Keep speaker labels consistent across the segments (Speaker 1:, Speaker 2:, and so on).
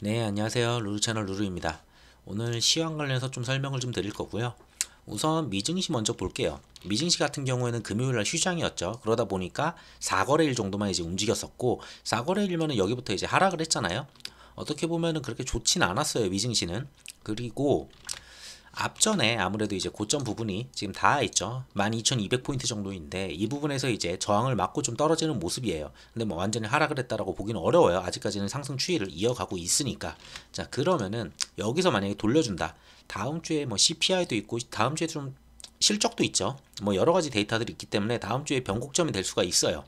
Speaker 1: 네, 안녕하세요. 루루 채널 루루입니다. 오늘 시황 관련해서 좀 설명을 좀 드릴 거고요. 우선 미증시 먼저 볼게요. 미증시 같은 경우에는 금요일날 휴장이었죠. 그러다 보니까 4거래일 정도만 이제 움직였었고, 4거래일이면은 여기부터 이제 하락을 했잖아요. 어떻게 보면은 그렇게 좋진 않았어요, 미증시는. 그리고 앞전에 아무래도 이제 고점 부분이 지금 닿아 있죠. 12,200포인트 정도인데 이 부분에서 이제 저항을 맞고 좀 떨어지는 모습이에요. 근데 뭐 완전히 하락을 했다라고 보기는 어려워요. 아직까지는 상승 추이를 이어가고 있으니까. 자, 그러면은 여기서 만약에 돌려준다. 다음 주에 뭐 CPI도 있고 다음 주에 좀 실적도 있죠. 뭐 여러 가지 데이터들이 있기 때문에 다음 주에 변곡점이 될 수가 있어요.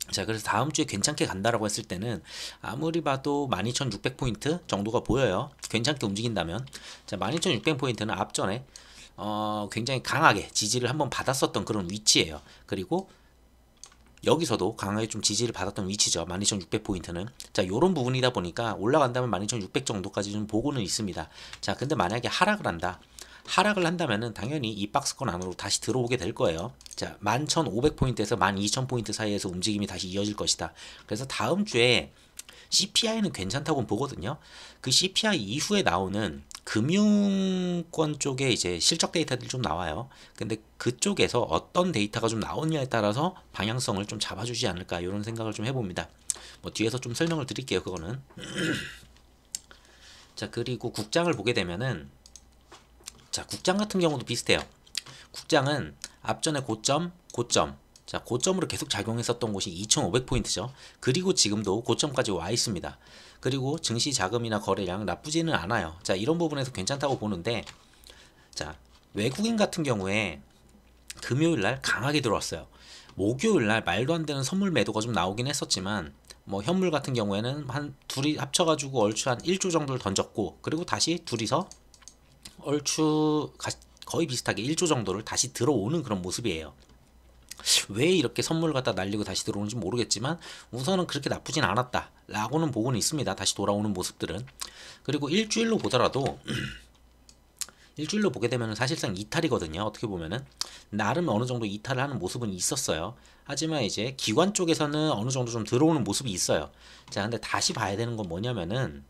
Speaker 1: 자, 그래서 다음 주에 괜찮게 간다라고 했을 때는 아무리 봐도 12,600포인트 정도가 보여요. 괜찮게 움직인다면. 자, 12,600포인트는 앞전에 굉장히 강하게 지지를 한번 받았었던 그런 위치예요. 그리고 여기서도 강하게 좀 지지를 받았던 위치죠. 12,600포인트는. 자, 요런 부분이다 보니까 올라간다면 12,600 정도까지 좀 보고는 있습니다. 자, 근데 만약에 하락을 한다. 하락을 한다면은 당연히 이 박스권 안으로 다시 들어오게 될 거예요. 자, 11,500포인트에서 12,000포인트 사이에서 움직임이 다시 이어질 것이다. 그래서 다음 주에 CPI는 괜찮다고 보거든요. 그 CPI 이후에 나오는 금융권 쪽에 이제 실적 데이터들이 좀 나와요. 근데 그쪽에서 어떤 데이터가 좀 나오냐에 따라서 방향성을 좀 잡아주지 않을까 이런 생각을 좀 해봅니다. 뭐 뒤에서 좀 설명을 드릴게요. 그거는. 자, 그리고 국장을 보게 되면은 자, 국장 같은 경우도 비슷해요. 국장은 앞전에 고점, 자, 고점으로 계속 작용했었던 곳이 2,500포인트죠. 그리고 지금도 고점까지 와 있습니다. 그리고 증시 자금이나 거래량 나쁘지는 않아요. 자, 이런 부분에서 괜찮다고 보는데, 자, 외국인 같은 경우에 금요일 날 강하게 들어왔어요. 목요일 날 말도 안 되는 선물 매도가 좀 나오긴 했었지만, 뭐 현물 같은 경우에는 한 둘이 합쳐가지고 얼추 한 1조 정도를 던졌고, 그리고 다시 둘이서 얼추 거의 비슷하게 1조 정도를 다시 들어오는 그런 모습이에요. 왜 이렇게 선물 갖다 날리고 다시 들어오는지 모르겠지만 우선은 그렇게 나쁘진 않았다 라고는 보고는 있습니다. 다시 돌아오는 모습들은. 그리고 일주일로 보더라도 일주일로 보게 되면 사실상 이탈이거든요. 어떻게 보면은 나름 어느 정도 이탈을 하는 모습은 있었어요. 하지만 이제 기관 쪽에서는 어느 정도 좀 들어오는 모습이 있어요. 자, 근데 다시 봐야 되는 건 뭐냐면은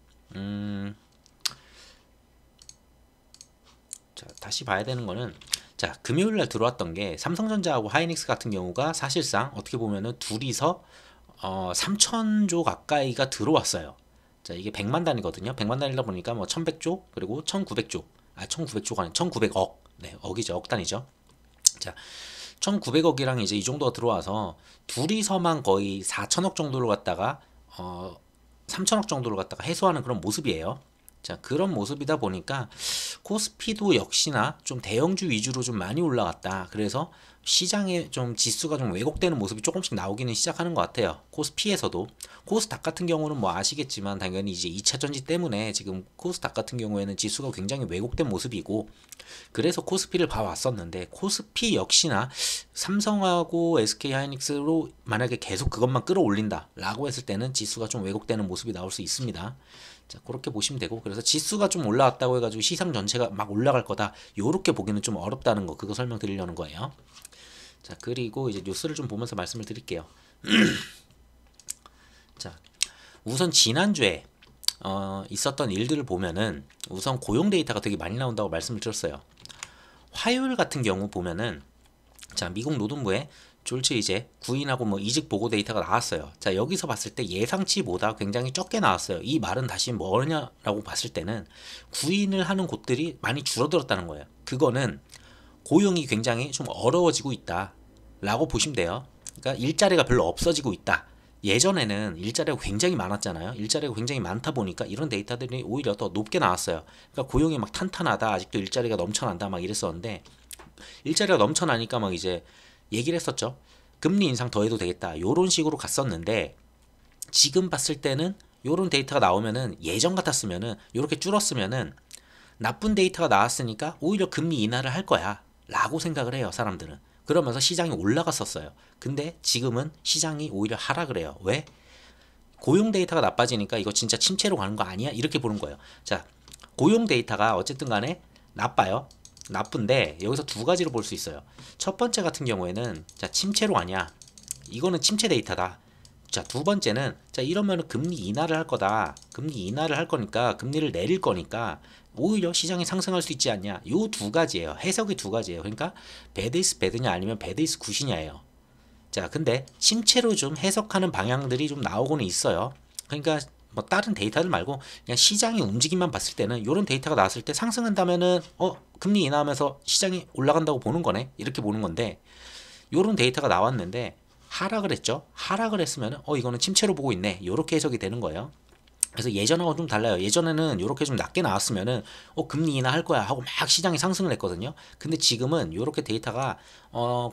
Speaker 1: 자, 다시 봐야 되는 거는 자, 금요일 날 들어왔던 게 삼성전자하고 하이닉스 같은 경우가 사실상 어떻게 보면은 둘이서 3천조 가까이가 들어왔어요. 자, 이게 100만 단위거든요. 100만 단위다 보니까 뭐 1100조 그리고 1900조. 1900조가 아니라 1900억. 네, 억이죠. 억 단위죠. 자, 1900억이랑 이제 이 정도가 들어와서 둘이서만 거의 4천억 정도를 갖다가 3천억 정도를 갖다가 해소하는 그런 모습이에요. 자, 그런 모습이다 보니까 코스피도 역시나 좀 대형주 위주로 좀 많이 올라갔다. 그래서 시장에 좀 지수가 좀 왜곡되는 모습이 조금씩 나오기는 시작하는 것 같아요. 코스피에서도. 코스닥 같은 경우는 뭐 아시겠지만 당연히 이제 2차 전지 때문에 지금 코스닥 같은 경우에는 지수가 굉장히 왜곡된 모습이고, 그래서 코스피를 봐왔었는데 코스피 역시나 삼성하고 SK 하이닉스로 만약에 계속 그것만 끌어올린다 라고 했을 때는 지수가 좀 왜곡되는 모습이 나올 수 있습니다. 자, 그렇게 보시면 되고, 그래서 지수가 좀 올라왔다고 해가지고 시장 전체가 막 올라갈 거다 요렇게 보기는 좀 어렵다는 거, 그거 설명드리려는 거예요. 자, 그리고 이제 뉴스를 좀 보면서 말씀을 드릴게요. 자, 우선 지난주에 있었던 일들을 보면은 우선 고용 데이터가 되게 많이 나온다고 말씀을 드렸어요. 화요일 같은 경우 보면은 자, 미국 노동부에 졸지 이제 구인하고 뭐 이직 보고 데이터가 나왔어요. 자, 여기서 봤을 때 예상치보다 굉장히 적게 나왔어요. 이 말은 다시 뭐냐라고 봤을 때는 구인을 하는 곳들이 많이 줄어들었다는 거예요. 그거는 고용이 굉장히 좀 어려워지고 있다라고 보시면 돼요. 그러니까 일자리가 별로 없어지고 있다. 예전에는 일자리가 굉장히 많았잖아요. 일자리가 굉장히 많다 보니까 이런 데이터들이 오히려 더 높게 나왔어요. 그러니까 고용이 막 탄탄하다, 아직도 일자리가 넘쳐난다 막 이랬었는데, 일자리가 넘쳐나니까 막 이제 얘기를 했었죠. 금리 인상 더 해도 되겠다 요런 식으로 갔었는데, 지금 봤을 때는 요런 데이터가 나오면은 예전 같았으면은 요렇게 줄었으면은 나쁜 데이터가 나왔으니까 오히려 금리 인하를 할 거야 라고 생각을 해요, 사람들은. 그러면서 시장이 올라갔었어요. 근데 지금은 시장이 오히려 하락을 해요. 왜? 고용 데이터가 나빠지니까 이거 진짜 침체로 가는 거 아니야? 이렇게 보는 거예요. 자, 고용 데이터가 어쨌든 간에 나빠요. 나쁜데 여기서 두 가지로 볼 수 있어요. 첫 번째 같은 경우에는 자, 침체로 가냐? 이거는 침체 데이터다. 자, 두 번째는, 자, 이러면 금리 인하를 할 거다. 금리 인하를 할 거니까, 금리를 내릴 거니까, 오히려 시장이 상승할 수 있지 않냐. 요 두 가지예요. 해석이 두 가지예요. 그러니까, 배드 이스 배드냐 아니면 배드 이스 굿이냐예요. 자, 근데 침체로 좀 해석하는 방향들이 좀 나오고는 있어요. 그러니까, 뭐 다른 데이터들 말고 그냥 시장의 움직임만 봤을 때는 이런 데이터가 나왔을 때 상승한다면은 금리 인하하면서 시장이 올라간다고 보는 거네. 이렇게 보는 건데 요런 데이터가 나왔는데 하락을 했죠. 하락을 했으면 이거는 침체로 보고 있네. 요렇게 해석이 되는 거예요. 그래서 예전하고 좀 달라요. 예전에는 요렇게 좀 낮게 나왔으면은 금리 인하할 거야 하고 막 시장이 상승을 했거든요. 근데 지금은 요렇게 데이터가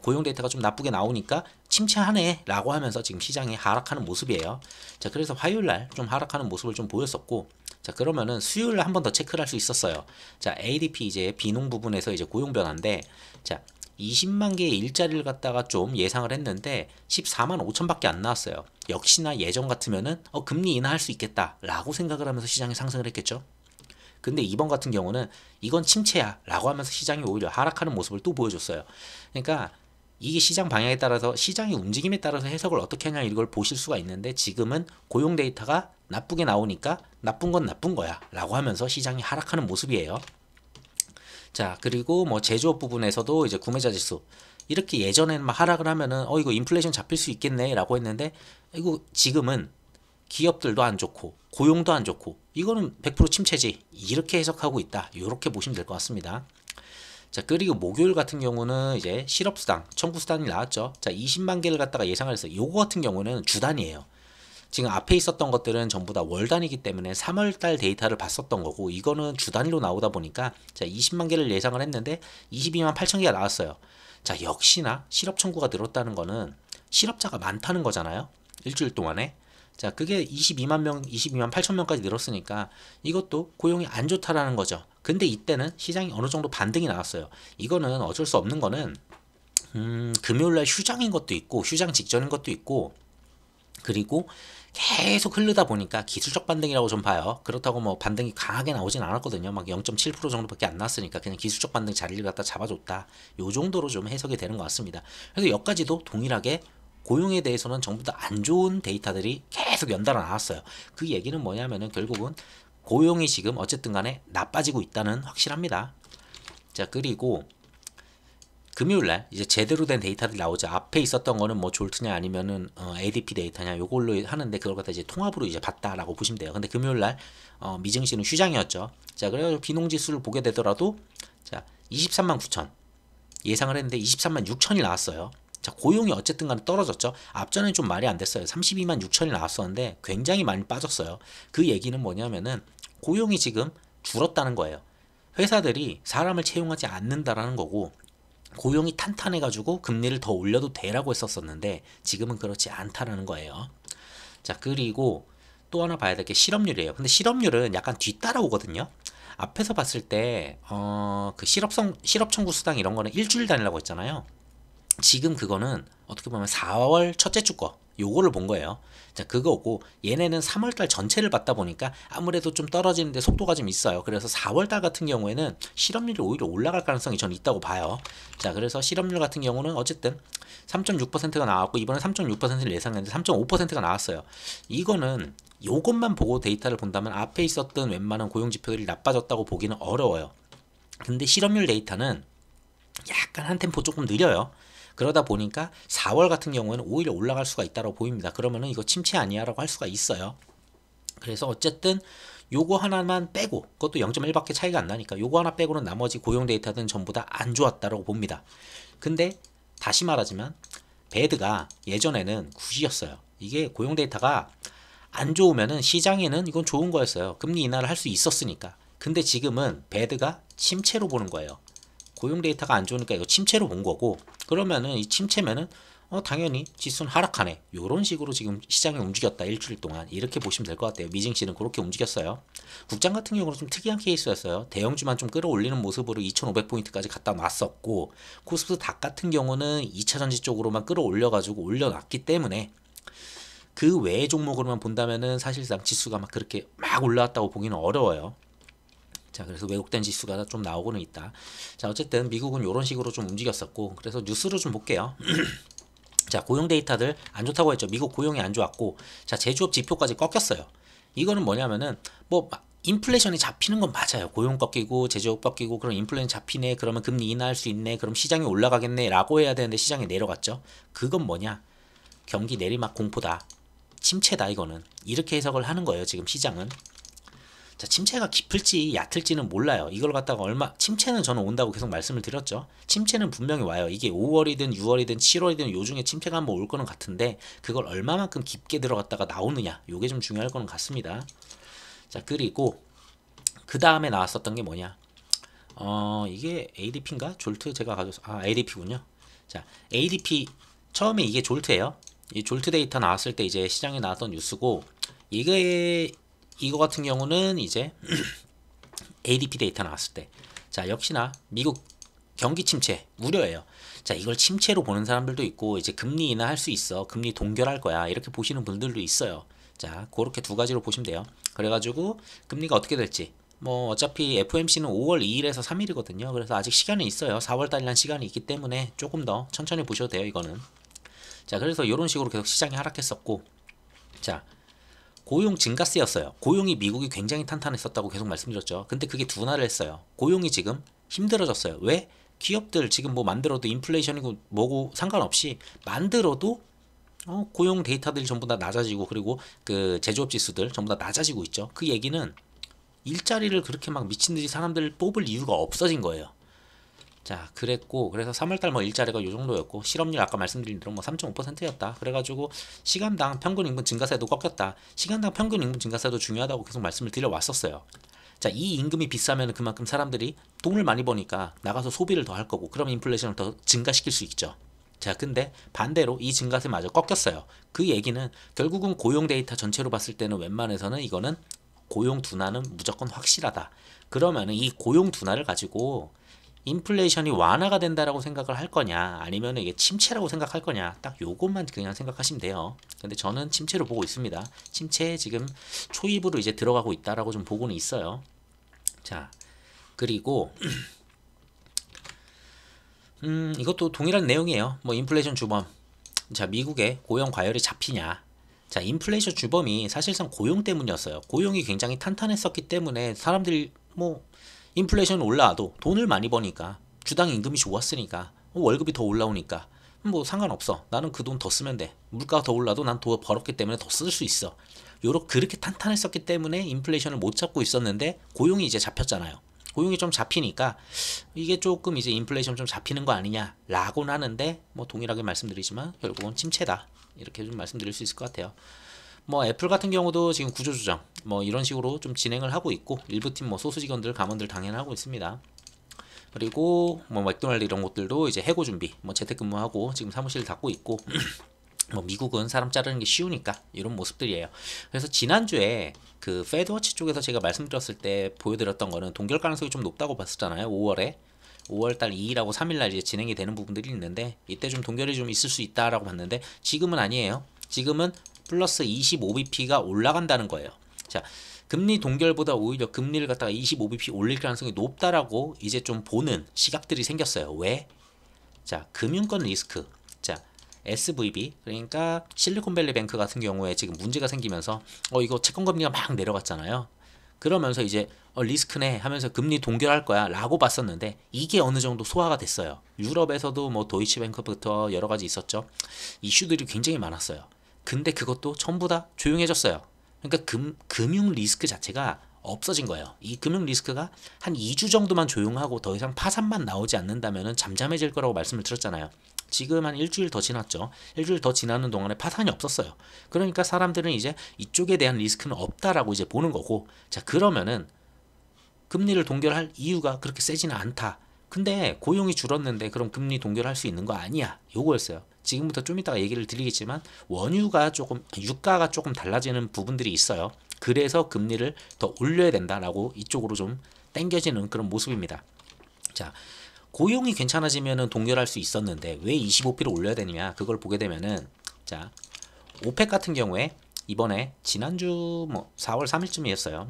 Speaker 1: 고용 데이터가 좀 나쁘게 나오니까 침체하네 라고 하면서 지금 시장이 하락하는 모습이에요. 자, 그래서 화요일 날 좀 하락하는 모습을 좀 보였었고, 자, 그러면은 수요일 날 한 번 더 체크를 할 수 있었어요. 자, ADP 이제 비농 부분에서 이제 고용 변화인데, 자, 20만 개의 일자리를 갖다가 좀 예상을 했는데 14만 5천밖에 안 나왔어요. 역시나 예전 같으면은 금리 인하할 수 있겠다 라고 생각을 하면서 시장이 상승을 했겠죠. 근데 이번 같은 경우는 이건 침체야 라고 하면서 시장이 오히려 하락하는 모습을 또 보여줬어요. 그러니까 이게 시장 방향에 따라서 시장의 움직임에 따라서 해석을 어떻게 하냐 이걸 보실 수가 있는데, 지금은 고용 데이터가 나쁘게 나오니까 나쁜 건 나쁜 거야 라고 하면서 시장이 하락하는 모습이에요. 자, 그리고 뭐 제조업 부분에서도 이제 구매자 지수 이렇게 예전에는 막 하락을 하면은 이거 인플레이션 잡힐 수 있겠네 라고 했는데, 이거 지금은 기업들도 안 좋고 고용도 안 좋고 이거는 100% 침체지 이렇게 해석하고 있다. 이렇게 보시면 될 것 같습니다. 자, 그리고 목요일 같은 경우는 이제 실업수당 청구수당이 나왔죠. 자, 20만 개를 갖다가 예상을 했어요. 요거 같은 경우는 주단이에요. 지금 앞에 있었던 것들은 전부 다 월 단위이기 때문에 3월달 데이터를 봤었던 거고, 이거는 주 단위로 나오다 보니까 자, 20만 개를 예상을 했는데 22만 8천 개가 나왔어요. 자, 역시나 실업 청구가 늘었다는 거는 실업자가 많다는 거잖아요. 일주일 동안에. 자, 그게 22만 8천 명까지 늘었으니까 이것도 고용이 안 좋다라는 거죠. 근데 이때는 시장이 어느 정도 반등이 나왔어요. 이거는 어쩔 수 없는 거는 금요일날 휴장인 것도 있고 휴장 직전인 것도 있고, 그리고 계속 흐르다 보니까 기술적 반등이라고 좀 봐요. 그렇다고 뭐 반등이 강하게 나오진 않았거든요. 막 0.7% 정도밖에 안 났으니까 그냥 기술적 반등 자리를 갖다 잡아줬다. 요 정도로 좀 해석이 되는 것 같습니다. 그래서 여기까지도 동일하게 고용에 대해서는 전부 다 안 좋은 데이터들이 계속 연달아 나왔어요. 그 얘기는 뭐냐면은 결국은 고용이 지금 어쨌든 간에 나빠지고 있다는 확실합니다. 자, 그리고 금요일날 이제 제대로 된 데이터들이 나오죠. 앞에 있었던 거는 뭐 졸트냐 아니면은 ADP 데이터냐 요걸로 하는데, 그걸 갖다 이제 통합으로 이제 봤다라고 보시면 돼요. 근데 금요일날 미증시는 휴장이었죠. 자, 그래서 비농지수를 보게 되더라도 자, 23만 9천 예상을 했는데 23만 6천이 나왔어요. 자, 고용이 어쨌든 간에 떨어졌죠. 앞전에는 좀 말이 안 됐어요. 32만 6천이 나왔었는데 굉장히 많이 빠졌어요. 그 얘기는 뭐냐면은 고용이 지금 줄었다는 거예요. 회사들이 사람을 채용하지 않는다라는 거고, 고용이 탄탄해가지고 금리를 더 올려도 되라고 했었었는데 지금은 그렇지 않다라는 거예요. 자, 그리고 또 하나 봐야 될 게 실업률이에요. 근데 실업률은 약간 뒤따라오거든요. 앞에서 봤을 때 그 실업 청구 수당 이런 거는 일주일 단위라고 했잖아요. 지금 그거는 어떻게 보면 4월 첫째 주 거 요거를 본 거예요. 자, 그거고 얘네는 3월달 전체를 봤다 보니까 아무래도 좀 떨어지는데 속도가 좀 있어요. 그래서 4월달 같은 경우에는 실업률이 오히려 올라갈 가능성이 저는 있다고 봐요. 자, 그래서 실업률 같은 경우는 어쨌든 3.6%가 나왔고 이번에 3.6%를 예상했는데 3.5%가 나왔어요. 이거는 요것만 보고 데이터를 본다면 앞에 있었던 웬만한 고용 지표들이 나빠졌다고 보기는 어려워요. 근데 실업률 데이터는 약간 한 템포 조금 느려요. 그러다 보니까 4월 같은 경우에는 오히려 올라갈 수가 있다고 보입니다. 그러면은 이거 침체 아니야 라고 할 수가 있어요. 그래서 어쨌든 요거 하나만 빼고, 그것도 0.1밖에 차이가 안 나니까 요거 하나 빼고는 나머지 고용 데이터는 전부 다 안 좋았다고 봅니다. 근데 다시 말하지만 배드가 예전에는 굿이었어요. 이게 고용 데이터가 안 좋으면은 시장에는 이건 좋은 거였어요. 금리 인하를 할 수 있었으니까. 근데 지금은 배드가 침체로 보는 거예요. 고용 데이터가 안 좋으니까 이거 침체로 본 거고, 그러면은 이 침체면은 당연히 지수는 하락하네. 요런 식으로 지금 시장이 움직였다. 일주일 동안 이렇게 보시면 될 것 같아요. 미증시는 그렇게 움직였어요. 국장 같은 경우는 좀 특이한 케이스였어요. 대형주만 좀 끌어올리는 모습으로 2,500포인트까지 갖다 놨었고, 코스피 닥 같은 경우는 2차 전지 쪽으로만 끌어올려가지고 올려놨기 때문에 그 외의 종목으로만 본다면은 사실상 지수가 막 그렇게 막 올라왔다고 보기는 어려워요. 자, 그래서 왜곡된 지수가 좀 나오고는 있다. 자, 어쨌든 미국은 이런 식으로 좀 움직였었고, 그래서 뉴스를 좀 볼게요. 자, 고용 데이터들 안 좋다고 했죠. 미국 고용이 안 좋았고, 자, 제조업 지표까지 꺾였어요. 이거는 뭐냐면은 뭐 인플레이션이 잡히는 건 맞아요. 고용 꺾이고 제조업 꺾이고 그럼 인플레이션 잡히네. 그러면 금리 인하할 수 있네. 그럼 시장이 올라가겠네라고 해야 되는데 시장이 내려갔죠. 그건 뭐냐? 경기 내리막 공포다. 침체다 이거는. 이렇게 해석을 하는 거예요. 지금 시장은. 자, 침체가 깊을지 얕을지는 몰라요. 이걸 갖다가 침체는 저는 온다고 계속 말씀을 드렸죠. 침체는 분명히 와요. 이게 5월이든 6월이든 7월이든 요중에 침체가 한번 올 거는 같은데 그걸 얼마만큼 깊게 들어갔다가 나오느냐. 요게 좀 중요할 거는 같습니다. 자, 그리고 그 다음에 나왔었던 게 뭐냐. 이게 ADP인가? 졸트 제가 ADP군요. 자, ADP 처음에 이게 졸트예요. 이 졸트 데이터 나왔을 때 이제 시장에 나왔던 뉴스고 이거 같은 경우는 이제 ADP 데이터 나왔을 때, 자, 역시나 미국 경기 침체 우려예요. 자, 이걸 침체로 보는 사람들도 있고 이제 금리 인하할 수 있어, 금리 동결할 거야 이렇게 보시는 분들도 있어요. 자, 그렇게 두 가지로 보시면 돼요. 그래가지고 금리가 어떻게 될지 뭐 어차피 FOMC는 5월 2일에서 3일이거든요. 그래서 아직 시간이 있어요. 4월 달이란 시간이 있기 때문에 조금 더 천천히 보셔도 돼요 이거는. 자, 그래서 이런 식으로 계속 시장이 하락했었고, 자, 고용 증가세였어요. 고용이 미국이 굉장히 탄탄했었다고 계속 말씀드렸죠. 근데 그게 둔화를 했어요. 고용이 지금 힘들어졌어요. 왜? 기업들 지금 뭐 만들어도 인플레이션이고 뭐고 상관없이 만들어도 고용 데이터들이 전부 다 낮아지고 그리고 그 제조업 지수들 전부 다 낮아지고 있죠. 그 얘기는 일자리를 그렇게 막 미친듯이 사람들 뽑을 이유가 없어진 거예요. 자, 그랬고 그래서 3월달 뭐 일자리가 요 정도였고 실업률 아까 말씀드린 대로 뭐 3.5%였다. 그래가지고 시간당 평균 임금 증가세도 꺾였다. 시간당 평균 임금 증가세도 중요하다고 계속 말씀을 드려왔었어요. 자, 이 임금이 비싸면 그만큼 사람들이 돈을 많이 버니까 나가서 소비를 더 할 거고 그럼 인플레이션을 더 증가시킬 수 있죠. 자, 근데 반대로 이 증가세마저 꺾였어요. 그 얘기는 결국은 고용 데이터 전체로 봤을 때는 웬만해서는 이거는 고용 둔화는 무조건 확실하다. 그러면은 이 고용 둔화를 가지고 인플레이션이 완화가 된다라고 생각을 할 거냐 아니면 이게 침체라고 생각할 거냐, 딱 요것만 그냥 생각하시면 돼요. 근데 저는 침체로 보고 있습니다. 침체에 지금 초입으로 이제 들어가고 있다라고 좀 보고는 있어요. 자, 그리고 이것도 동일한 내용이에요. 뭐 인플레이션 주범. 자, 미국의 고용 과열이 잡히냐. 자, 인플레이션 주범이 사실상 고용 때문이었어요. 고용이 굉장히 탄탄했었기 때문에 사람들이 뭐 인플레이션 올라와도 돈을 많이 버니까 주당 임금이 좋았으니까 월급이 더 올라오니까 뭐 상관없어. 나는 그 돈 더 쓰면 돼. 물가가 더 올라도 난 더 벌었기 때문에 더 쓸 수 있어. 그렇게 탄탄했었기 때문에 인플레이션을 못 잡고 있었는데 고용이 이제 잡혔잖아요. 고용이 좀 잡히니까 이게 조금 이제 인플레이션 좀 잡히는 거 아니냐라고는 하는데 뭐 동일하게 말씀드리지만 결국은 침체다. 이렇게 좀 말씀드릴 수 있을 것 같아요. 뭐 애플 같은 경우도 지금 구조조정 뭐 이런 식으로 좀 진행을 하고 있고 일부 팀 뭐 소수 직원들 감원들 당연하고 있습니다. 그리고 뭐 맥도날드 이런 곳들도 이제 해고 준비 뭐 재택근무하고 지금 사무실 닫고 있고 뭐 미국은 사람 자르는 게 쉬우니까 이런 모습들이에요. 그래서 지난주에 그 페드워치 쪽에서 제가 말씀드렸을 때 보여드렸던 거는 동결 가능성이 좀 높다고 봤었잖아요. 5월달 2일하고 3일날 이제 진행이 되는 부분들이 있는데 이때 좀 동결이 좀 있을 수 있다라고 봤는데 지금은 아니에요. 지금은 플러스 25bp가 올라간다는 거예요. 자, 금리 동결보다 오히려 금리를 갖다가 25bp 올릴 가능성이 높다라고 이제 좀 보는 시각들이 생겼어요. 왜? 자, 금융권 리스크. 자, SVB 그러니까 실리콘밸리 뱅크 같은 경우에 지금 문제가 생기면서 이거 채권 금리가 막 내려갔잖아요. 그러면서 이제 리스크네 하면서 금리 동결할 거야 라고 봤었는데 이게 어느 정도 소화가 됐어요. 유럽에서도 뭐 도이치뱅크부터 여러 가지 있었죠. 이슈들이 굉장히 많았어요. 근데 그것도 전부 다 조용해졌어요. 그러니까 금융 리스크 자체가 없어진 거예요. 이 금융 리스크가 한 2주 정도만 조용하고 더 이상 파산만 나오지 않는다면 잠잠해질 거라고 말씀을 드렸잖아요. 지금 한 일주일 더 지났죠. 일주일 더 지나는 동안에 파산이 없었어요. 그러니까 사람들은 이제 이쪽에 대한 리스크는 없다라고 이제 보는 거고, 자, 그러면은 금리를 동결할 이유가 그렇게 세지는 않다. 근데 고용이 줄었는데 그럼 금리 동결할 수 있는 거 아니야. 요거였어요. 지금부터 좀 이따가 얘기를 드리겠지만 유가가 조금 달라지는 부분들이 있어요. 그래서 금리를 더 올려야 된다라고 이쪽으로 좀 당겨지는 그런 모습입니다. 자, 고용이 괜찮아지면은 동결할 수 있었는데 왜 25%를 올려야 되느냐? 그걸 보게 되면은, 자, 오펙 같은 경우에 이번에 지난주 뭐 4월 3일쯤이었어요.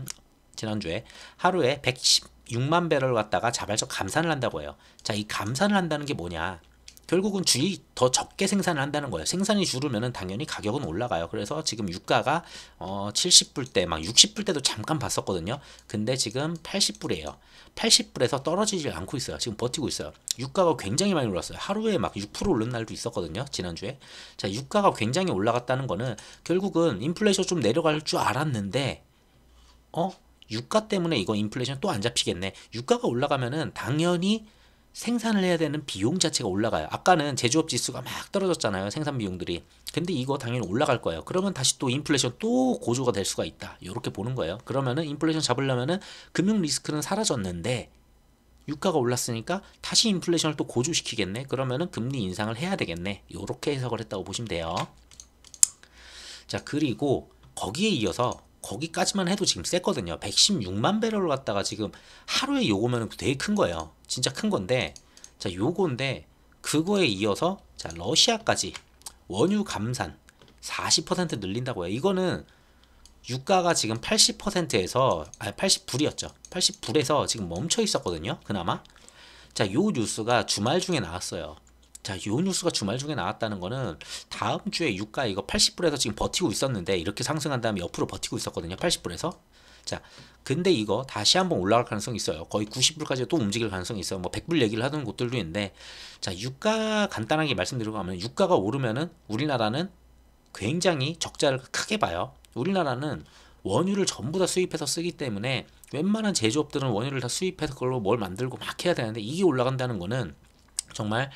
Speaker 1: 지난주에 하루에 116만 배럴 갖다가 자발적 감산을 한다고 해요. 자, 이 감산을 한다는 게 뭐냐? 결국은 주의 더 적게 생산을 한다는 거예요. 생산이 줄으면은 당연히 가격은 올라가요. 그래서 지금 유가가 70불대 막 60불대도 잠깐 봤었거든요. 근데 지금 80불이에요. 80불에서 떨어지지 않고 있어요. 지금 버티고 있어요. 유가가 굉장히 많이 올랐어요. 하루에 막 6% 오른 날도 있었거든요. 지난주에. 자, 유가가 굉장히 올라갔다는 거는 결국은 인플레이션 좀 내려갈 줄 알았는데 유가 때문에 이거 인플레이션 또 안 잡히겠네. 유가가 올라가면은 당연히 생산을 해야 되는 비용 자체가 올라가요. 아까는 제조업 지수가 막 떨어졌잖아요. 생산 비용들이. 근데 이거 당연히 올라갈 거예요. 그러면 다시 또 인플레이션 또 고조가 될 수가 있다. 이렇게 보는 거예요. 그러면은 인플레이션 잡으려면은 금융 리스크는 사라졌는데 유가가 올랐으니까 다시 인플레이션을 또 고조시키겠네. 그러면은 금리 인상을 해야 되겠네. 이렇게 해석을 했다고 보시면 돼요. 자, 그리고 거기에 이어서 거기까지만 해도 지금 셌거든요. 116만 배럴을 갖다가 지금 하루에 요거면 되게 큰 거예요. 진짜 큰 건데, 자, 요건데 그거에 이어서 자, 러시아까지 원유 감산 40% 늘린다고요. 이거는 유가가 지금 80%에서 80불이었죠. 80불에서 지금 멈춰 있었거든요. 그나마. 자, 요 뉴스가 주말 중에 나왔어요. 자, 요 뉴스가 주말 중에 나왔다는 거는 다음 주에 유가 이거 80불에서 지금 버티고 있었는데 이렇게 상승한 다음에 옆으로 버티고 있었거든요. 80불에서. 자, 근데 이거 다시 한번 올라갈 가능성이 있어요. 거의 90불까지 또 움직일 가능성이 있어요. 뭐 100불 얘기를 하는 곳들도 있는데, 자, 유가 간단하게 말씀드리고 하면 유가가 오르면은 우리나라는 굉장히 적자를 크게 봐요. 우리나라는 원유를 전부 다 수입해서 쓰기 때문에 웬만한 제조업들은 원유를 다 수입해서 그걸로 뭘 만들고 막 해야 되는데, 이게 올라간다는 거는 정말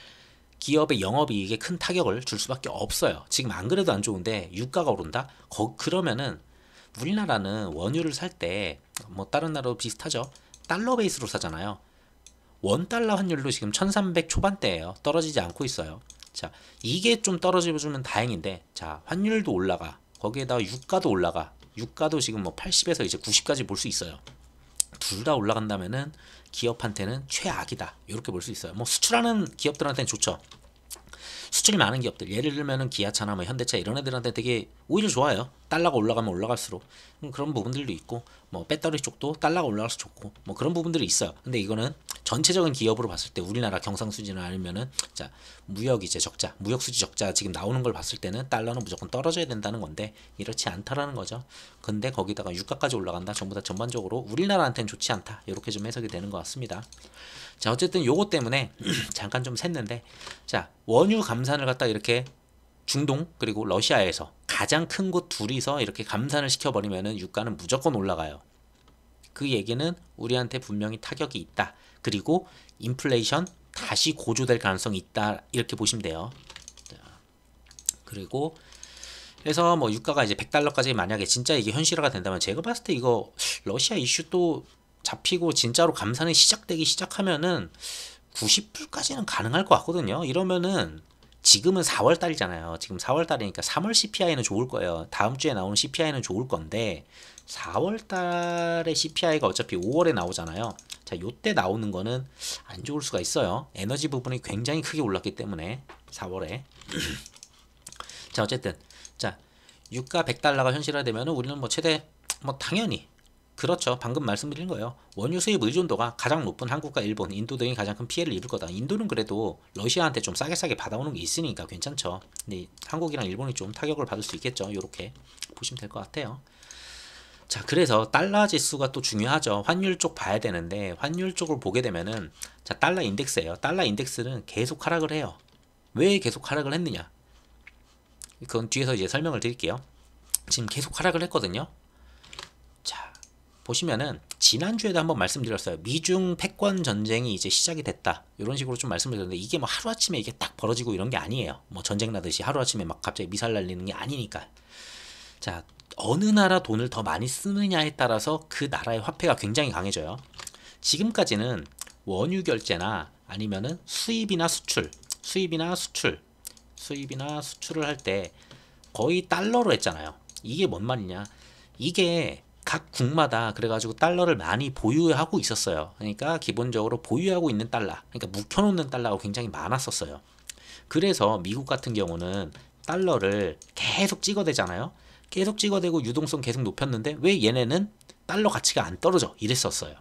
Speaker 1: 기업의 영업이익에 큰 타격을 줄 수밖에 없어요. 지금 안 그래도 안 좋은데 유가가 오른다? 그러면은 우리나라는 원유를 살 때 뭐 다른 나라도 비슷하죠. 달러 베이스로 사잖아요. 원 달러 환율도 지금 1300 초반대예요. 떨어지지 않고 있어요. 자, 이게 좀 떨어져주면 다행인데, 자, 환율도 올라가. 거기에다가 유가도 올라가. 유가도 지금 뭐 80에서 이제 90까지 볼 수 있어요. 둘 다 올라간다면은 기업한테는 최악이다. 이렇게 볼 수 있어요. 뭐 수출하는 기업들한테는 좋죠. 수출이 많은 기업들, 예를 들면은 기아차나 뭐 현대차 이런 애들한테 되게 오히려 좋아요. 달러가 올라가면 올라갈수록. 그런 부분들도 있고, 뭐 배터리 쪽도 달러가 올라가서 좋고, 뭐 그런 부분들이 있어요. 근데 이거는 전체적인 기업으로 봤을 때 우리나라 경상수지나 아니면은 자, 무역 이제 적자, 무역 수지 적자 지금 나오는 걸 봤을 때는 달러는 무조건 떨어져야 된다는 건데 이렇지 않다라는 거죠. 근데 거기다가 유가까지 올라간다. 전부 다 전반적으로 우리나라한테는 좋지 않다. 이렇게 좀 해석이 되는 것 같습니다. 자, 어쨌든 요거 때문에 잠깐 좀 샜는데, 자, 원유 감산을 갖다 이렇게 중동 그리고 러시아에서 가장 큰 곳 둘이서 이렇게 감산을 시켜버리면은 유가는 무조건 올라가요. 그 얘기는 우리한테 분명히 타격이 있다. 그리고 인플레이션 다시 고조될 가능성이 있다. 이렇게 보시면 돼요. 자, 그리고 그래서 뭐 유가가 이제 100달러까지 만약에 진짜 이게 현실화가 된다면 제가 봤을 때 이거 러시아 이슈 또 잡히고 진짜로 감산이 시작되기 시작하면은 90불까지는 가능할 것 같거든요. 이러면은 지금은 4월 달이잖아요. 지금 4월 달이니까 3월 CPI는 좋을 거예요. 다음 주에 나오는 CPI는 좋을 건데 4월 달에 CPI가 어차피 5월에 나오잖아요. 자, 요때 나오는 거는 안 좋을 수가 있어요. 에너지 부분이 굉장히 크게 올랐기 때문에 4월에. 자, 어쨌든 자, 유가 100달러가 현실화되면은 우리는 뭐 최대 뭐 당연히 그렇죠. 방금 말씀드린 거예요. 원유 수입 의존도가 가장 높은 한국과 일본, 인도 등이 가장 큰 피해를 입을 거다. 인도는 그래도 러시아한테 좀 싸게 받아오는 게 있으니까 괜찮죠. 근데 한국이랑 일본이 좀 타격을 받을 수 있겠죠. 이렇게 보시면 될 것 같아요. 자, 그래서 달러 지수가 또 중요하죠. 환율 쪽 봐야 되는데 환율 쪽을 보게 되면은 자, 달러 인덱스예요. 달러 인덱스는 계속 하락을 해요. 왜 계속 하락을 했느냐? 그건 뒤에서 이제 설명을 드릴게요. 지금 계속 하락을 했거든요. 자, 보시면은 지난주에도 한번 말씀드렸어요. 미중 패권 전쟁이 이제 시작이 됐다. 이런 식으로 좀 말씀드렸는데 이게 뭐 하루아침에 이게 딱 벌어지고 이런 게 아니에요. 뭐 전쟁 나듯이 하루아침에 막 갑자기 미사일 날리는 게 아니니까. 자, 어느 나라 돈을 더 많이 쓰느냐에 따라서 그 나라의 화폐가 굉장히 강해져요. 지금까지는 원유 결제나 아니면은 수입이나 수출을 할 때 거의 달러로 했잖아요. 이게 뭔 말이냐? 이게 각 국마다 그래가지고 달러를 많이 보유하고 있었어요. 그러니까 기본적으로 보유하고 있는 달러, 그러니까 묵혀놓는 달러가 굉장히 많았었어요. 그래서 미국 같은 경우는 달러를 계속 찍어대잖아요. 계속 찍어대고 유동성 계속 높였는데 왜 얘네는 달러 가치가 안 떨어져? 이랬었어요.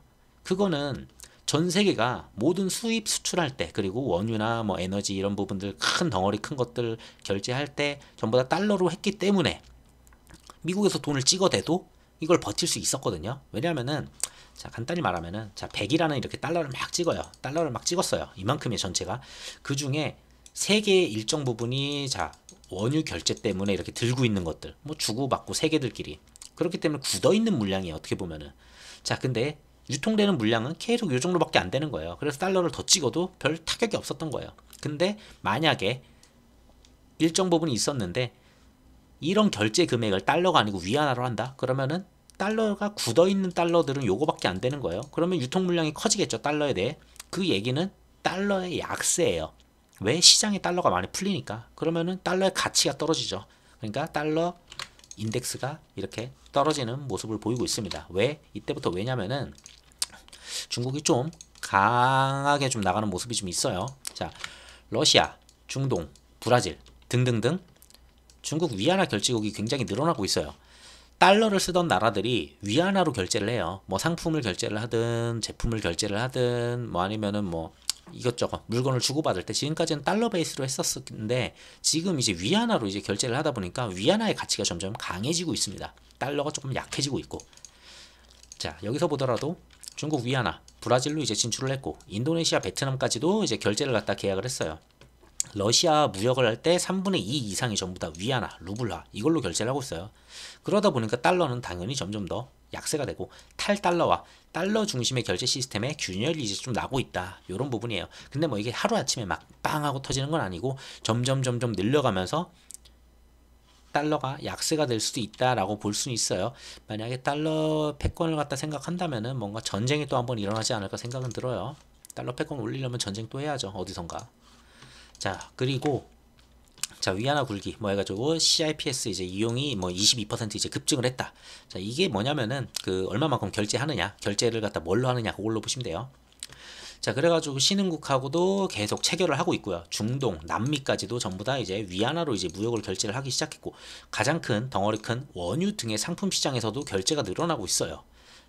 Speaker 1: 그거는 전 세계가 모든 수입 수출할 때 그리고 원유나 뭐 에너지 이런 부분들 큰 덩어리 큰 것들 결제할 때 전부 다 달러로 했기 때문에 미국에서 돈을 찍어대도 이걸 버틸 수 있었거든요. 왜냐하면은 자 간단히 말하면은 자 100이라는 이렇게 달러를 막 찍어요. 달러를 막 찍었어요. 이만큼의 전체가 그 중에 세계의 일정 부분이 자 원유 결제 때문에 이렇게 들고 있는 것들 뭐 주고받고 세계들끼리 그렇기 때문에 굳어있는 물량이에요. 어떻게 보면은 자 근데 유통되는 물량은 계속 이 정도밖에 안 되는 거예요. 그래서 달러를 더 찍어도 별 타격이 없었던 거예요. 근데 만약에 일정 부분이 있었는데 이런 결제 금액을 달러가 아니고 위안화로 한다? 그러면은 달러가 굳어있는 달러들은 요거밖에 안 되는 거예요. 그러면 유통 물량이 커지겠죠. 달러에 대해. 그 얘기는 달러의 약세예요. 왜? 시장에 달러가 많이 풀리니까. 그러면은 달러의 가치가 떨어지죠. 그러니까 달러 인덱스가 이렇게 떨어지는 모습을 보이고 있습니다. 왜? 이때부터 왜냐면은 중국이 좀 강하게 좀 나가는 모습이 좀 있어요. 자, 러시아, 중동, 브라질 등등등 중국 위안화 결제국이 굉장히 늘어나고 있어요. 달러를 쓰던 나라들이 위안화로 결제를 해요. 뭐 상품을 결제를 하든 제품을 결제를 하든 뭐 아니면은 뭐 이것저것 물건을 주고받을 때 지금까지는 달러 베이스로 했었는데 지금 이제 위안화로 이제 결제를 하다 보니까 위안화의 가치가 점점 강해지고 있습니다. 달러가 조금 약해지고 있고 자 여기서 보더라도 중국 위안화 브라질로 이제 진출을 했고 인도네시아 베트남까지도 이제 결제를 갖다 계약을 했어요. 러시아 무역을 할 때 3분의 2 이상이 전부 다 위안화, 루블화 이걸로 결제를 하고 있어요. 그러다 보니까 달러는 당연히 점점 더 약세가 되고 탈달러와 달러 중심의 결제 시스템에 균열이 이제 좀 나고 있다. 이런 부분이에요. 근데 뭐 이게 하루아침에 막 빵 하고 터지는 건 아니고 점점 늘려가면서 달러가 약세가 될 수도 있다라고 볼 수는 있어요. 만약에 달러 패권을 갖다 생각한다면은 뭔가 전쟁이 또 한번 일어나지 않을까 생각은 들어요. 달러 패권 올리려면 전쟁 또 해야죠. 어디선가. 자 그리고 자 위안화 굴기 뭐 해가지고 CIPS 이제 이용이 뭐 22% 이제 급증을 했다. 자 이게 뭐냐면은 그 얼마만큼 결제하느냐 결제를 갖다 뭘로 하느냐 그걸로 보시면 돼요. 자 그래가지고 신흥국하고도 계속 체결을 하고 있고요. 중동 남미까지도 전부 다 이제 위안화로 이제 무역을 결제를 하기 시작했고 가장 큰 덩어리 큰 원유 등의 상품 시장에서도 결제가 늘어나고 있어요.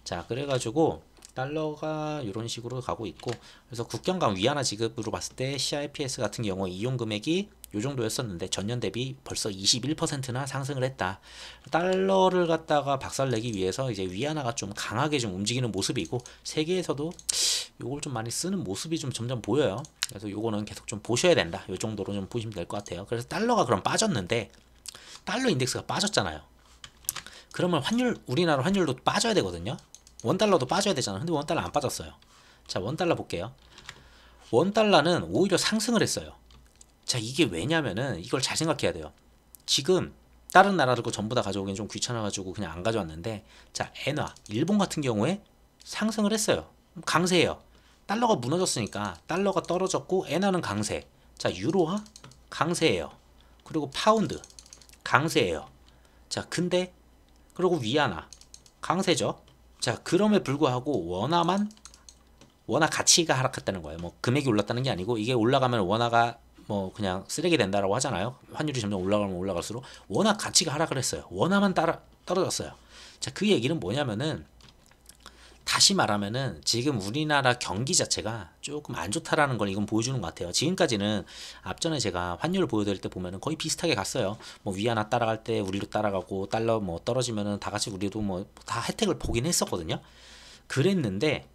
Speaker 1: 자 그래가지고 달러가 이런 식으로 가고 있고 그래서 국경 간 위안화 지급으로 봤을 때 CIPS 같은 경우 이용 금액이 요 정도였었는데 전년 대비 벌써 21%나 상승을 했다. 달러를 갖다가 박살내기 위해서 이제 위안화가 좀 강하게 좀 움직이는 모습이고 세계에서도 요걸 좀 많이 쓰는 모습이 좀 점점 보여요. 그래서 요거는 계속 좀 보셔야 된다. 요 정도로 좀 보시면 될 것 같아요. 그래서 달러가 그럼 빠졌는데 달러 인덱스가 빠졌잖아요. 그러면 환율 우리나라 환율도 빠져야 되거든요. 원달러도 빠져야 되잖아. 근데 원달러 안 빠졌어요. 자 원달러 볼게요. 원달러는 오히려 상승을 했어요. 자 이게 왜냐면은 이걸 잘 생각해야 돼요. 지금 다른 나라들 거 전부 다 가져오기엔 좀 귀찮아가지고 그냥 안 가져왔는데 자 엔화 일본 같은 경우에 상승을 했어요. 강세예요. 달러가 무너졌으니까 달러가 떨어졌고 엔화는 강세. 자 유로화 강세예요. 그리고 파운드 강세예요. 자 근데 그리고 위안화 강세죠. 자 그럼에 불구하고 원화 가치가 하락했다는 거예요. 뭐 금액이 올랐다는 게 아니고 이게 올라가면 원화가 뭐 그냥 쓰레기 된다라고 하잖아요. 환율이 점점 올라가면 올라갈수록 원화 가치가 하락을 했어요. 원화만 떨어졌어요. 자 그 얘기는 뭐냐면은 다시 말하면은 지금 우리나라 경기 자체가 조금 안 좋다라는 걸 이건 보여주는 것 같아요. 지금까지는 앞전에 제가 환율을 보여드릴 때 보면은 거의 비슷하게 갔어요. 뭐 위안화 따라갈 때 우리도 따라가고 달러 뭐 떨어지면은 다 같이 우리도 뭐 다 혜택을 보긴 했었거든요. 그랬는데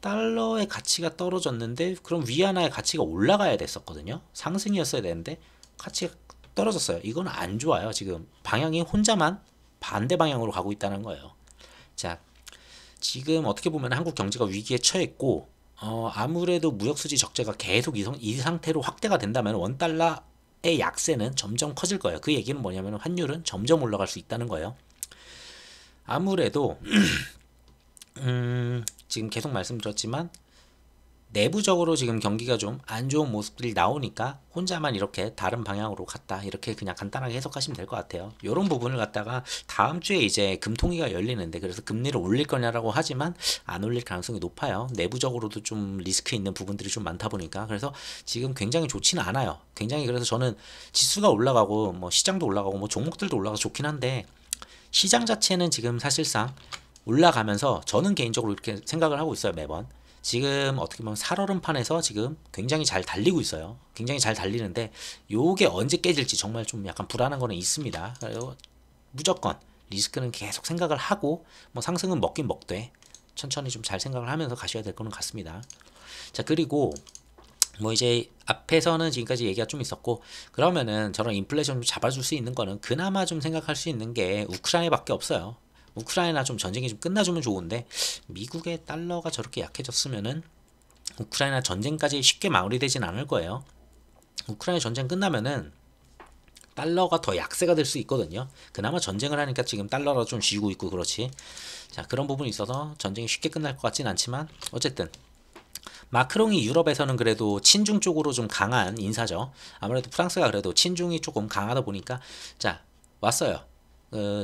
Speaker 1: 달러의 가치가 떨어졌는데 그럼 위안화의 가치가 올라가야 됐었거든요. 상승이었어야 되는데 가치가 떨어졌어요. 이건 안 좋아요. 지금 방향이 혼자만 반대 방향으로 가고 있다는 거예요. 자 지금 어떻게 보면 한국 경제가 위기에 처했고 아무래도 무역수지 적자가 계속 이 상태로 확대가 된다면 원달러의 약세는 점점 커질 거예요. 그 얘기는 뭐냐면 환율은 점점 올라갈 수 있다는 거예요. 아무래도 지금 계속 말씀드렸지만 내부적으로 지금 경기가 좀 안 좋은 모습들이 나오니까 혼자만 이렇게 다른 방향으로 갔다 이렇게 그냥 간단하게 해석하시면 될 것 같아요. 이런 부분을 갖다가 다음 주에 이제 금통위가 열리는데 그래서 금리를 올릴 거냐라고 하지만 안 올릴 가능성이 높아요. 내부적으로도 좀 리스크 있는 부분들이 좀 많다 보니까 그래서 지금 굉장히 좋지는 않아요. 굉장히 그래서 저는 지수가 올라가고 뭐 시장도 올라가고 뭐 종목들도 올라가서 좋긴 한데 시장 자체는 지금 사실상 올라가면서 저는 개인적으로 이렇게 생각을 하고 있어요. 매번 지금 어떻게 보면 살얼음판에서 지금 굉장히 잘 달리고 있어요. 굉장히 잘 달리는데 요게 언제 깨질지 정말 좀 약간 불안한 거는 있습니다. 그래서 무조건 리스크는 계속 생각을 하고 뭐 상승은 먹긴 먹되 천천히 좀 잘 생각을 하면서 가셔야 될 거는 같습니다. 자, 그리고 뭐 이제 앞에서는 지금까지 얘기가 좀 있었고, 그러면은 저런 인플레이션 좀 잡아줄 수 있는 거는 그나마 좀 생각할 수 있는 게 우크라이나밖에 없어요. 우크라이나 좀 전쟁이 좀 끝나주면 좋은데, 미국의 달러가 저렇게 약해졌으면은 우크라이나 전쟁까지 쉽게 마무리되진 않을 거예요. 우크라이나 전쟁 끝나면은 달러가 더 약세가 될 수 있거든요. 그나마 전쟁을 하니까 지금 달러가 좀 쥐고 있고 그렇지. 자, 그런 부분이 있어서 전쟁이 쉽게 끝날 것 같진 않지만 어쨌든 마크롱이 유럽에서는 그래도 친중 쪽으로 좀 강한 인사죠. 아무래도 프랑스가 그래도 친중이 조금 강하다 보니까 자, 왔어요.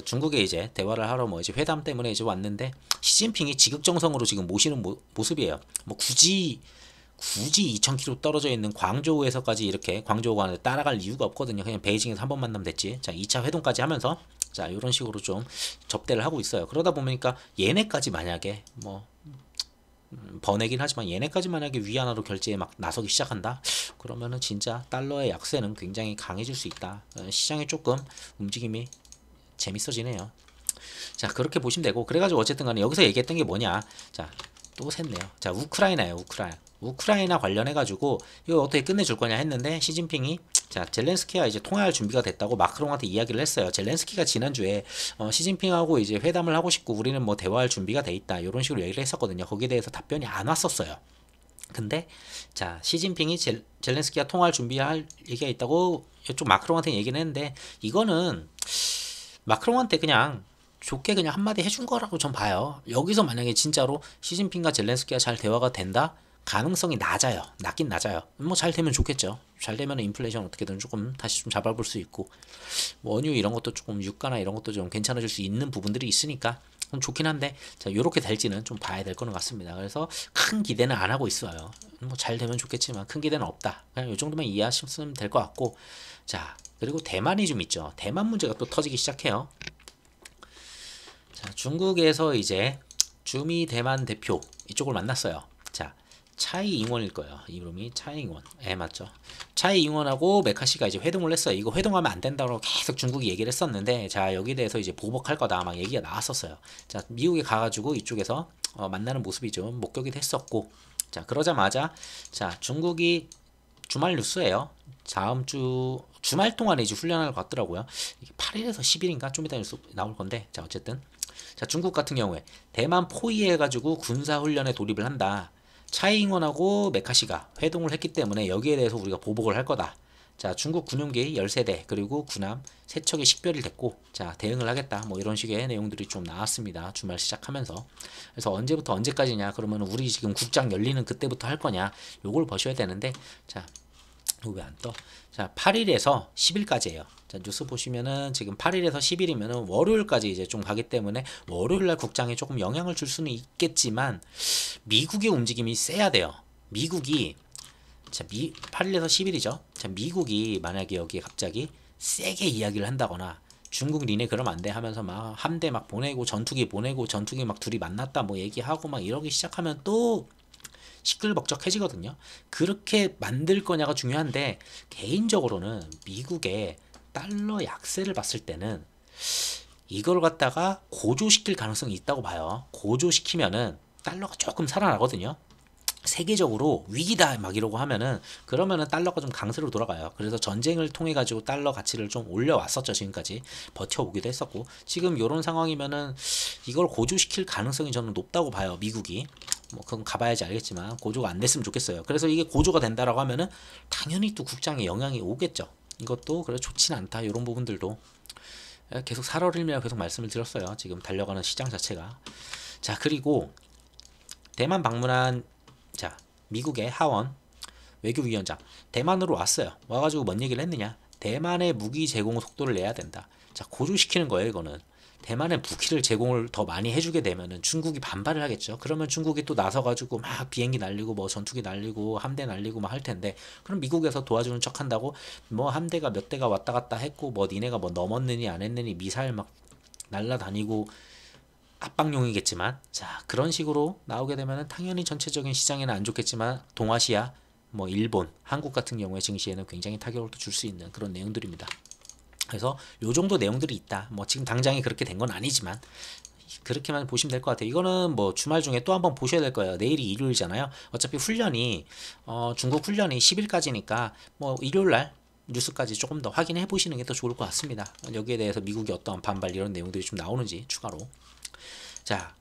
Speaker 1: 중국에 이제 대화를 하러 뭐 이제 회담 때문에 이제 왔는데 시진핑이 지극정성으로 지금 모시는 모습이에요. 뭐 굳이 2000km 떨어져 있는 광저우에서까지 이렇게 광저우가 따라갈 이유가 없거든요. 그냥 베이징에서 한 번 만나면 됐지. 자, 2차 회동까지 하면서 자, 이런 식으로 좀 접대를 하고 있어요. 그러다 보니까 얘네까지 만약에 뭐 번외긴 하지만 얘네까지 만약에 위안화로 결제에 막 나서기 시작한다? 그러면은 진짜 달러의 약세는 굉장히 강해질 수 있다. 시장에 조금 움직임이 재밌어지네요. 자, 그렇게 보시면 되고, 그래가지고 어쨌든 간에 여기서 얘기했던 게 뭐냐. 자, 또 샜네요. 자, 우크라이나예요. 우크라이나 관련해가지고 이거 어떻게 끝내줄 거냐 했는데 시진핑이 자, 젤렌스키와 이제 통화할 준비가 됐다고 마크롱한테 이야기를 했어요. 젤렌스키가 지난주에 시진핑하고 이제 회담을 하고 싶고 우리는 뭐 대화할 준비가 돼 있다 이런 식으로 얘기를 했었거든요. 거기에 대해서 답변이 안 왔었어요. 근데 자, 시진핑이 젤렌스키와 통화할 준비할 얘기가 있다고 이쪽 마크롱한테 얘기는 했는데 이거는 마크롱한테 그냥 좋게 그냥 한마디 해준 거라고 전 봐요. 여기서 만약에 진짜로 시진핑과 젤렌스키가 잘 대화가 된다? 가능성이 낮아요. 낮긴 낮아요. 뭐 잘 되면 좋겠죠. 잘 되면 인플레이션 어떻게든 조금 다시 좀 잡아볼 수 있고 뭐 원유 이런 것도 조금 유가나 이런 것도 좀 괜찮아질 수 있는 부분들이 있으니까 좋긴 한데 자, 요렇게 될지는 좀 봐야 될 거는 같습니다. 그래서 큰 기대는 안 하고 있어요. 뭐 잘 되면 좋겠지만 큰 기대는 없다. 그냥 요 정도만 이해하시면 될 것 같고 자, 그리고 대만이 좀 있죠. 대만 문제가 또 터지기 시작해요. 자, 중국에서 이제 주미 대만 대표 이쪽을 만났어요. 자, 차이 잉원일 거예요. 이름이 차이 잉원. 예, 맞죠. 차이 잉원하고 메카시가 이제 회동을 했어요. 이거 회동하면 안 된다고 계속 중국이 얘기를 했었는데, 자, 여기에 대해서 이제 보복할 거다 막 얘기가 나왔었어요. 자, 미국에 가가지고 이쪽에서 만나는 모습이 좀 목격이 됐었고, 자, 그러자마자 자, 중국이 주말 뉴스예요. 다음 주 주말 동안에 이제 훈련을 갔더라고요. 8일에서 10일인가 좀 이따 뉴스 나올 건데, 자, 어쨌든 자, 중국 같은 경우에 대만 포위해 가지고 군사 훈련에 돌입을 한다. 차이잉원하고 메카시가 회동을 했기 때문에 여기에 대해서 우리가 보복을 할 거다. 자, 중국 군용기 13대 그리고 군함 3척이 식별이 됐고 자, 대응을 하겠다. 뭐 이런 식의 내용들이 좀 나왔습니다. 주말 시작하면서. 그래서 언제부터 언제까지냐? 그러면 우리 지금 국장 열리는 그때부터 할 거냐? 요걸 보셔야 되는데 자, 왜 안 떠? 자, 8일에서 10일까지예요. 자, 뉴스 보시면은 지금 8일에서 10일이면은 월요일까지 이제 좀 가기 때문에 월요일날 국장에 조금 영향을 줄 수는 있겠지만 미국의 움직임이 세야 돼요. 미국이 자, 8일에서 10일이죠. 자, 미국이 만약에 여기에 갑자기 세게 이야기를 한다거나 중국 니네 그러면 안 돼 하면서 막 함대 막 보내고 전투기 막 둘이 만났다 뭐 얘기하고 막 이러기 시작하면 또 시끌벅적해지거든요. 그렇게 만들 거냐가 중요한데 개인적으로는 미국의 달러 약세를 봤을 때는 이걸 갖다가 고조시킬 가능성이 있다고 봐요. 고조시키면은 달러가 조금 살아나거든요. 세계적으로 위기다 막 이러고 하면은 그러면은 달러가 좀 강세로 돌아가요. 그래서 전쟁을 통해 가지고 달러 가치를 좀 올려왔었죠. 지금까지 버텨오기도 했었고 지금 이런 상황이면은 이걸 고조시킬 가능성이 저는 높다고 봐요. 미국이 뭐 그건 가봐야지 알겠지만 고조가 안 됐으면 좋겠어요. 그래서 이게 고조가 된다라고 하면은 당연히 또 국장에 영향이 오겠죠. 이것도 그래 좋지는 않다. 이런 부분들도 계속 살얼음이라고 계속 말씀을 드렸어요. 지금 달려가는 시장 자체가. 자, 그리고 대만 방문한 자, 미국의 하원 외교위원장 대만으로 왔어요. 와가지고 뭔 얘기를 했느냐? 대만의 무기 제공 속도를 내야 된다. 자, 고조시키는 거예요. 이거는 대만의 무기를 제공을 더 많이 해주게 되면은 중국이 반발을 하겠죠. 그러면 중국이 또 나서가지고 막 비행기 날리고 뭐 전투기 날리고 함대 날리고 막 할 텐데 그럼 미국에서 도와주는 척한다고 뭐 함대가 몇 대가 왔다 갔다 했고 뭐 니네가 뭐 넘었느니 안 했느니 미사일 막 날라다니고 압박용이겠지만, 자, 그런 식으로 나오게 되면 당연히 전체적인 시장에는 안 좋겠지만 동아시아, 뭐 일본, 한국 같은 경우에 증시에는 굉장히 타격을 줄 수 있는 그런 내용들입니다. 그래서 요 정도 내용들이 있다. 뭐 지금 당장에 그렇게 된 건 아니지만 그렇게만 보시면 될 것 같아요. 이거는 뭐 주말 중에 또 한번 보셔야 될 거예요. 내일이 일요일이잖아요. 어차피 훈련이 중국 훈련이 10일까지니까 뭐 일요일 날 뉴스까지 조금 더 확인해 보시는 게 더 좋을 것 같습니다. 여기에 대해서 미국이 어떤 반발 이런 내용들이 좀 나오는지 추가로. 자,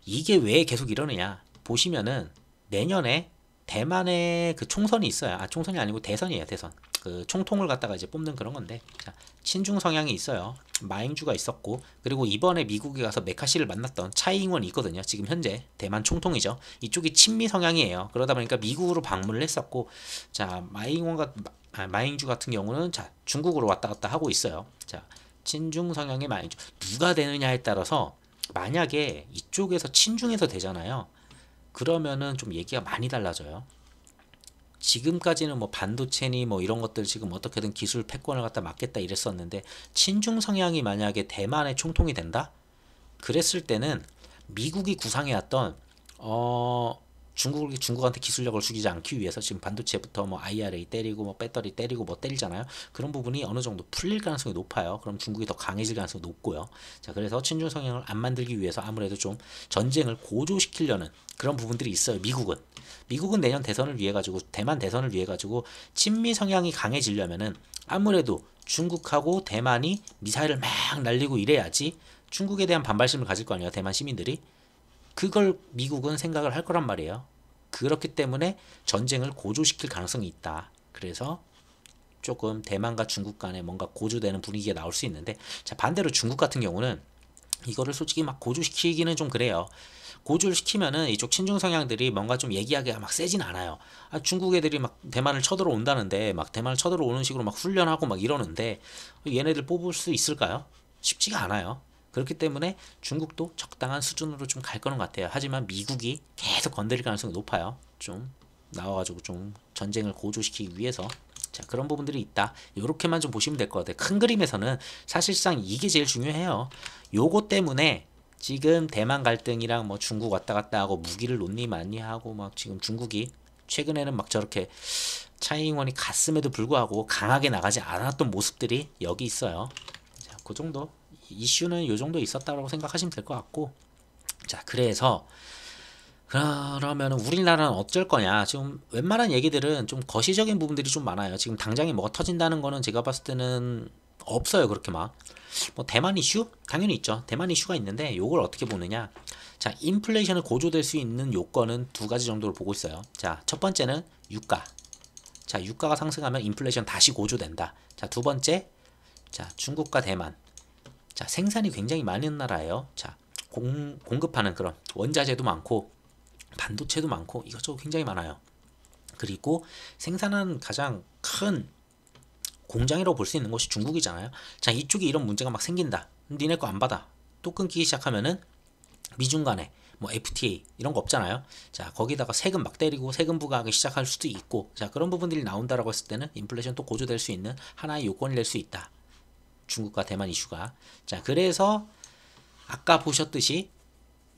Speaker 1: 이게 왜 계속 이러느냐 보시면은 내년에 대만에 그 총선이 있어요. 아, 총선이 아니고 대선이에요. 대선. 그 총통을 갖다가 이제 뽑는 그런 건데, 자, 친중 성향이 있어요. 마잉주가 있었고, 그리고 이번에 미국에 가서 메카시를 만났던 차이잉원이 있거든요. 지금 현재 대만 총통이죠. 이쪽이 친미 성향이에요. 그러다 보니까 미국으로 방문을 했었고, 자, 마잉주 같은 경우는 자, 중국으로 왔다 갔다 하고 있어요. 자, 친중 성향의 마잉주 누가 되느냐에 따라서 만약에 이쪽에서 친중에서 되잖아요. 그러면은 좀 얘기가 많이 달라져요. 지금까지는 뭐 반도체니 뭐 이런 것들 지금 어떻게든 기술 패권을 갖다 막겠다 이랬었는데, 친중 성향이 만약에 대만의 총통이 된다? 그랬을 때는 미국이 구상해왔던 중국한테 기술력을 죽이지 않기 위해서 지금 반도체부터 뭐 IRA 때리고 뭐 배터리 때리고 뭐 때리잖아요. 그런 부분이 어느 정도 풀릴 가능성이 높아요. 그럼 중국이 더 강해질 가능성이 높고요. 자, 그래서 친중 성향을 안 만들기 위해서 아무래도 좀 전쟁을 고조시키려는 그런 부분들이 있어요. 미국은 내년 대선을 위해 가지고, 대만 대선을 위해 가지고 친미 성향이 강해지려면은 아무래도 중국하고 대만이 미사일을 막 날리고 이래야지 중국에 대한 반발심을 가질 거 아니에요. 대만 시민들이. 그걸 미국은 생각을 할 거란 말이에요. 그렇기 때문에 전쟁을 고조시킬 가능성이 있다. 그래서 조금 대만과 중국 간에 뭔가 고조되는 분위기가 나올 수 있는데, 자, 반대로 중국 같은 경우는 이거를 솔직히 막 고조시키기는 좀 그래요. 고조를 시키면은 이쪽 친중 성향들이 뭔가 좀 얘기하기가 막 세진 않아요. 아, 중국 애들이 막 대만을 쳐들어 온다는데, 막 대만을 쳐들어 오는 식으로 막 훈련하고 막 이러는데 얘네들 뽑을 수 있을까요? 쉽지가 않아요. 그렇기 때문에 중국도 적당한 수준으로 좀 갈 거는 같아요. 하지만 미국이 계속 건드릴 가능성이 높아요. 좀 나와가지고 좀 전쟁을 고조시키기 위해서. 자, 그런 부분들이 있다. 이렇게만 좀 보시면 될 것 같아요. 큰 그림에서는 사실상 이게 제일 중요해요. 요거 때문에 지금 대만 갈등이랑 뭐 중국 왔다 갔다 하고 무기를 논리 많이 하고 막 지금 중국이 최근에는 막 저렇게 차이잉원이 갔음에도 불구하고 강하게 나가지 않았던 모습들이 여기 있어요. 자, 그 정도 이슈는 요 정도 있었다고 생각하시면 될 것 같고, 자, 그래서 그러면 우리나라는 어쩔 거냐. 지금 웬만한 얘기들은 좀 거시적인 부분들이 좀 많아요. 지금 당장에 뭐가 터진다는 거는 제가 봤을 때는 없어요. 그렇게 막. 뭐 대만 이슈? 당연히 있죠. 대만 이슈가 있는데 요걸 어떻게 보느냐. 자, 인플레이션을 고조될 수 있는 요건은 두 가지 정도로 보고 있어요. 자, 첫 번째는 유가. 자, 유가가 상승하면 인플레이션 다시 고조된다. 자, 두 번째, 자, 중국과 대만. 자, 생산이 굉장히 많은 나라예요. 자, 공급하는 그런 원자재도 많고 반도체도 많고 이것저것 굉장히 많아요. 그리고 생산하는 가장 큰 공장이라고 볼 수 있는 것이 중국이잖아요. 자, 이쪽에 이런 문제가 막 생긴다. 니네 거 안 받아. 또 끊기기 시작하면은 미중 간에 뭐 FTA 이런 거 없잖아요. 자, 거기다가 세금 막 때리고 세금 부과하기 시작할 수도 있고, 자, 그런 부분들이 나온다라고 했을 때는 인플레이션 또 고조될 수 있는 하나의 요건이 될 수 있다. 중국과 대만 이슈가. 자, 그래서 아까 보셨듯이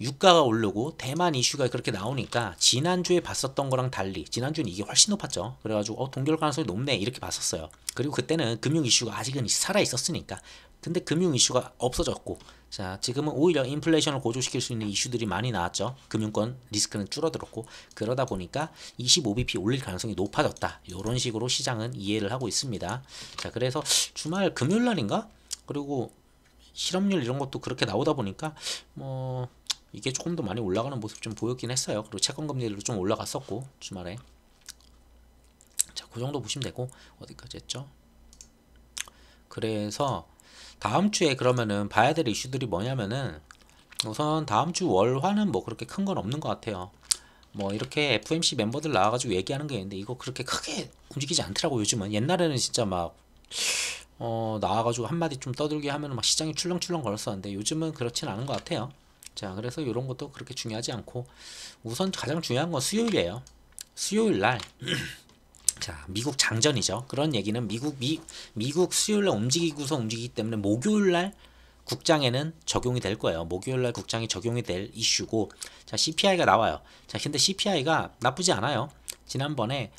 Speaker 1: 유가가 오르고 대만 이슈가 그렇게 나오니까 지난주에 봤었던 거랑 달리 지난주는 이게 훨씬 높았죠. 그래가지고 동결 가능성이 높네 이렇게 봤었어요. 그리고 그때는 금융 이슈가 아직은 살아 있었으니까. 근데 금융 이슈가 없어졌고, 자, 지금은 오히려 인플레이션을 고조시킬 수 있는 이슈들이 많이 나왔죠. 금융권 리스크는 줄어들었고, 그러다 보니까 25bp 올릴 가능성이 높아졌다. 이런 식으로 시장은 이해를 하고 있습니다. 자, 그래서 주말 금요일 날인가? 그리고 실업률 이런 것도 그렇게 나오다 보니까 뭐 이게 조금 더 많이 올라가는 모습 좀 보였긴 했어요. 그리고 채권금리도 좀 올라갔었고 주말에. 자, 그 정도 보시면 되고, 어디까지 했죠? 그래서 다음 주에 그러면은 봐야 될 이슈들이 뭐냐면은, 우선 다음 주 월화는 뭐 그렇게 큰 건 없는 것 같아요. 뭐 이렇게 FMC 멤버들 나와가지고 얘기하는 게 있는데 이거 그렇게 크게 움직이지 않더라고 요즘은. 옛날에는 진짜 막 나와가지고 한마디 좀 떠들게 하면 막 시장이 출렁출렁 걸었었는데 요즘은 그렇진 않은 것 같아요. 자, 그래서 이런 것도 그렇게 중요하지 않고, 우선 가장 중요한 건 수요일이에요. 수요일 날 자, 미국 장전이죠. 그런 얘기는 미국 수요일 날 움직이고서 움직이기 때문에 목요일 날 국장에는 적용이 될 거예요. 목요일날 국장이 적용이 될 이슈고, 자 CPI가 나와요. 자 근데 CPI가 나쁘지 않아요. 지난번에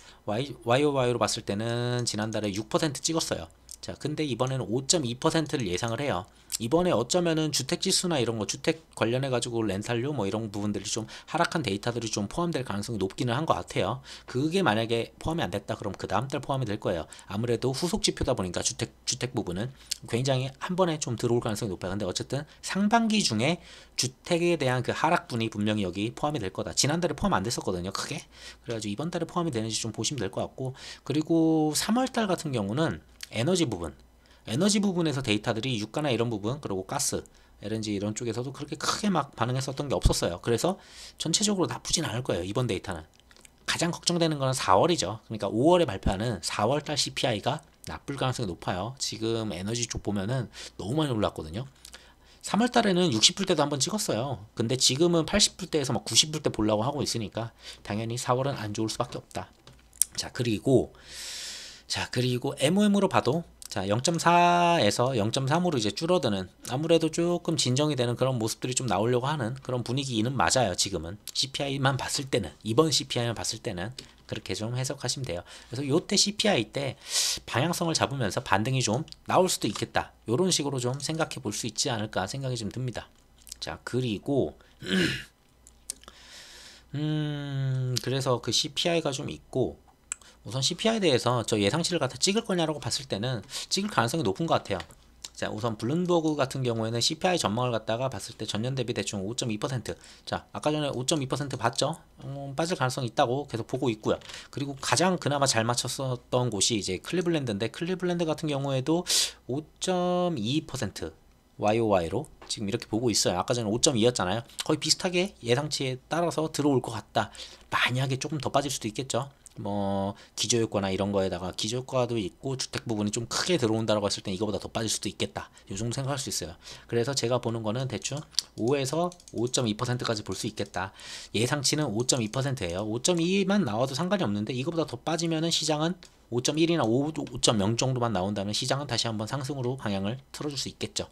Speaker 1: YOY로 봤을 때는 지난달에 6% 찍었어요. 자 근데 이번에는 5.2%를 예상을 해요. 이번에 어쩌면은 주택지수나 이런 거, 주택 관련해 가지고 렌탈료 뭐 이런 부분들이 좀 하락한 데이터들이 좀 포함될 가능성이 높기는 한 것 같아요. 그게 만약에 포함이 안 됐다 그럼 그 다음 달 포함이 될 거예요. 아무래도 후속 지표다 보니까 주택 부분은 굉장히 한 번에 좀 들어올 가능성이 높아요. 근데 어쨌든 상반기 중에 주택에 대한 그 하락분이 분명히 여기 포함이 될 거다. 지난달에 포함 안 됐었거든요, 크게. 그래가지고 이번 달에 포함이 되는지 좀 보시면 될 것 같고, 그리고 3월달 같은 경우는 에너지 부분에서 데이터들이 유가나 이런 부분, 그리고 가스, LNG 이런 쪽에서도 그렇게 크게 막 반응했었던 게 없었어요. 그래서 전체적으로 나쁘진 않을 거예요, 이번 데이터는. 가장 걱정되는 거는 4월이죠. 그러니까 5월에 발표하는 4월달 CPI가 나쁠 가능성이 높아요. 지금 에너지 쪽 보면은 너무 많이 올랐거든요. 3월달에는 60불대도 한번 찍었어요. 근데 지금은 80불대에서 막 90불대 보려고 하고 있으니까 당연히 4월은 안 좋을 수밖에 없다. 자 그리고 MOM으로 봐도 자 0.4에서 0.3으로 이제 줄어드는, 아무래도 조금 진정이 되는 그런 모습들이 좀 나오려고 하는 그런 분위기는 맞아요. 지금은 CPI만 봤을 때는, 이번 CPI만 봤을 때는 그렇게 좀 해석하시면 돼요. 그래서 요때 CPI 때 방향성을 잡으면서 반등이 좀 나올 수도 있겠다, 요런 식으로 좀 생각해 볼 수 있지 않을까 생각이 좀 듭니다. 자 그리고 그래서 그 CPI가 좀 있고, 우선 CPI에 대해서 저 예상치를 갖다 찍을 거냐라고 봤을 때는 찍을 가능성이 높은 것 같아요. 자 우선 블룸버그 같은 경우에는 CPI 전망을 갖다가 봤을 때 전년 대비 대충 5.2%, 자 아까 전에 5.2% 봤죠? 빠질 가능성이 있다고 계속 보고 있고요. 그리고 가장 그나마 잘 맞췄었던 곳이 이제 클리블랜드인데, 클리블랜드 같은 경우에도 5.2% YOY로 지금 이렇게 보고 있어요. 아까 전에 5.2였잖아요. 거의 비슷하게 예상치에 따라서 들어올 것 같다. 만약에 조금 더 빠질 수도 있겠죠. 뭐 기저효과나 이런 거에다가 기저효과도 있고 주택 부분이 좀 크게 들어온다라고 했을 땐 이거보다 더 빠질 수도 있겠다, 요 정도 생각할 수 있어요. 그래서 제가 보는 거는 대충 5에서 5.2%까지 볼 수 있겠다. 예상치는 5.2%예요 5.2만 나와도 상관이 없는데, 이거보다 더 빠지면은 시장은 5.1이나 5.0 정도만 나온다면 시장은 다시 한번 상승으로 방향을 틀어줄 수 있겠죠.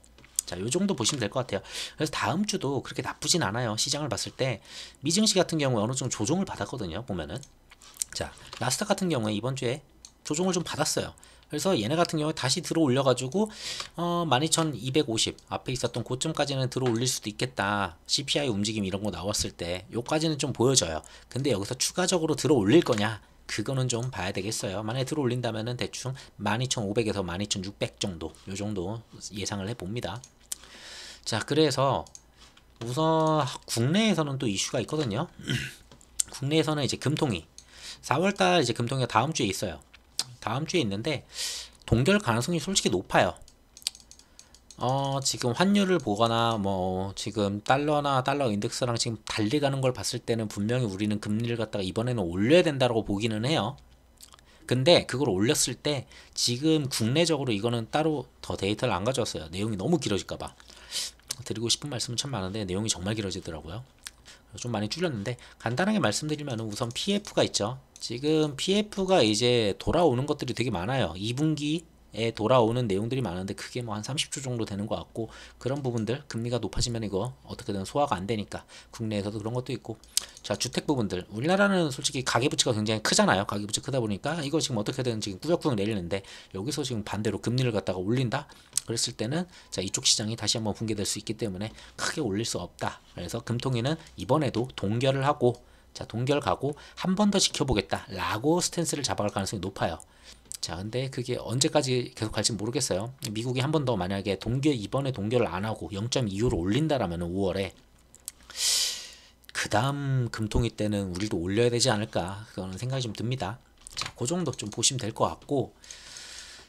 Speaker 1: 자, 요 정도 보시면 될 것 같아요. 그래서 다음 주도 그렇게 나쁘진 않아요. 시장을 봤을 때 미증시 같은 경우에 어느 정도 조정을 받았거든요, 보면은. 자 나스닥 같은 경우에 이번 주에 조정을 좀 받았어요. 그래서 얘네 같은 경우에 다시 들어 올려가지고 12,250 앞에 있었던 고점까지는 들어 올릴 수도 있겠다. CPI 움직임 이런 거 나왔을 때 요까지는 좀 보여져요. 근데 여기서 추가적으로 들어 올릴 거냐, 그거는 좀 봐야 되겠어요. 만약에 들어 올린다면은 대충 12,500에서 12,600 정도, 요 정도 예상을 해봅니다. 자 그래서 우선 국내에서는 또 이슈가 있거든요. 국내에서는 이제 금통위 4월달 이제 금통위가 다음 주에 있어요. 다음 주에 있는데 동결 가능성이 솔직히 높아요. 지금 환율을 보거나 뭐 지금 달러나 달러 인덱스랑 지금 달리 가는 걸 봤을 때는 분명히 우리는 금리를 갖다가 이번에는 올려야 된다고 보기는 해요. 근데 그걸 올렸을 때 지금 국내적으로 이거는 따로 더 데이터를 안 가져왔어요. 내용이 너무 길어질까봐. 드리고 싶은 말씀은 참 많은데 내용이 정말 길어지더라고요. 좀 많이 줄였는데 간단하게 말씀드리면 우선 PF가 있죠. 지금 PF가 이제 돌아오는 것들이 되게 많아요. 2분기에 돌아오는 내용들이 많은데 그게 뭐 한 30조 정도 되는 것 같고, 그런 부분들 금리가 높아지면 이거 어떻게든 소화가 안 되니까 국내에서도 그런 것도 있고. 자 주택 부분들, 우리나라는 솔직히 가계부채가 굉장히 크잖아요. 가계부채 크다 보니까 이거 지금 어떻게든 지금 꾸역꾸역 내리는데, 여기서 지금 반대로 금리를 갖다가 올린다 그랬을 때는 자 이쪽 시장이 다시 한번 붕괴될 수 있기 때문에 크게 올릴 수 없다. 그래서 금통위는 이번에도 동결을 하고, 자 동결 가고 한 번 더 지켜보겠다 라고 스탠스를 잡아갈 가능성이 높아요. 자 근데 그게 언제까지 계속 갈지 모르겠어요. 미국이 한 번 더 만약에 이번에 동결을 안 하고 0.25로 올린다라면 5월에 그 다음 금통위 때는 우리도 올려야 되지 않을까, 그거는 생각이 좀 듭니다. 자 그 정도 좀 보시면 될 것 같고,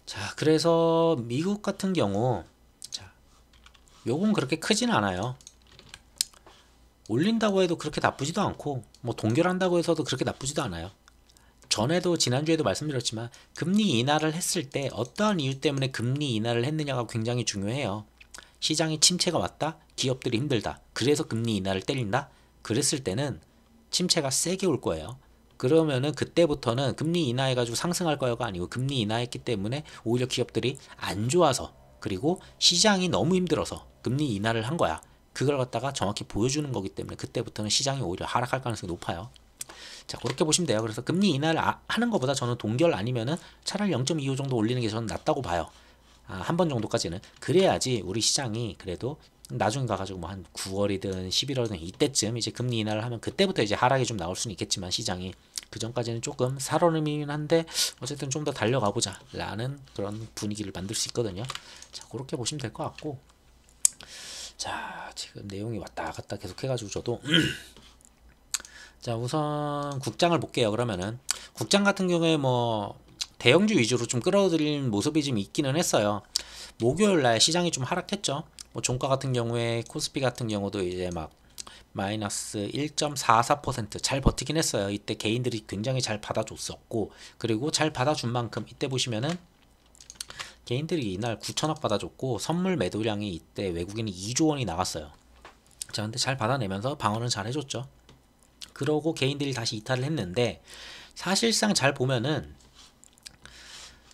Speaker 1: 자 그래서 미국 같은 경우 자 요건 그렇게 크진 않아요. 올린다고 해도 그렇게 나쁘지도 않고 뭐 동결한다고 해서도 그렇게 나쁘지도 않아요. 전에도 지난주에도 말씀드렸지만 금리 인하를 했을 때 어떠한 이유 때문에 금리 인하를 했느냐가 굉장히 중요해요. 시장이 침체가 왔다, 기업들이 힘들다, 그래서 금리 인하를 때린다, 그랬을 때는 침체가 세게 올 거예요. 그러면은 그때부터는 금리 인하해가지고 상승할 거야가 아니고 금리 인하했기 때문에 오히려 기업들이 안 좋아서, 그리고 시장이 너무 힘들어서 금리 인하를 한 거야. 그걸 갖다가 정확히 보여주는 거기 때문에 그때부터는 시장이 오히려 하락할 가능성이 높아요. 자, 그렇게 보시면 돼요. 그래서 금리 인하를 하는 것보다 저는 동결 아니면은 차라리 0.25 정도 올리는 게 저는 낫다고 봐요. 한 번 정도까지는. 그래야지 우리 시장이 그래도 나중에 가가지고 뭐 한 9월이든 11월이든 이때쯤 이제 금리 인하를 하면 그때부터 이제 하락이 좀 나올 수는 있겠지만 시장이 그 전까지는 조금 살얼음이긴 한데 어쨌든 좀 더 달려가 보자 라는 그런 분위기를 만들 수 있거든요. 자, 그렇게 보시면 될 것 같고, 자, 지금 내용이 왔다 갔다 계속 해가지고 저도 자, 우선 국장을 볼게요. 그러면은 국장 같은 경우에 뭐 대형주 위주로 좀 끌어들이는 모습이 좀 있기는 했어요. 목요일날 시장이 좀 하락했죠. 뭐 종가 같은 경우에 코스피 같은 경우도 이제 막 마이너스 1.44% 잘 버티긴 했어요. 이때 개인들이 굉장히 잘 받아줬었고, 그리고 잘 받아준 만큼 이때 보시면은 개인들이 이날 9천억 받아줬고 선물 매도량이 이때 외국인이 2조 원이 나갔어요. 자, 근데 잘 받아내면서 방어는 잘 해줬죠. 그러고 개인들이 다시 이탈을 했는데, 사실상 잘 보면은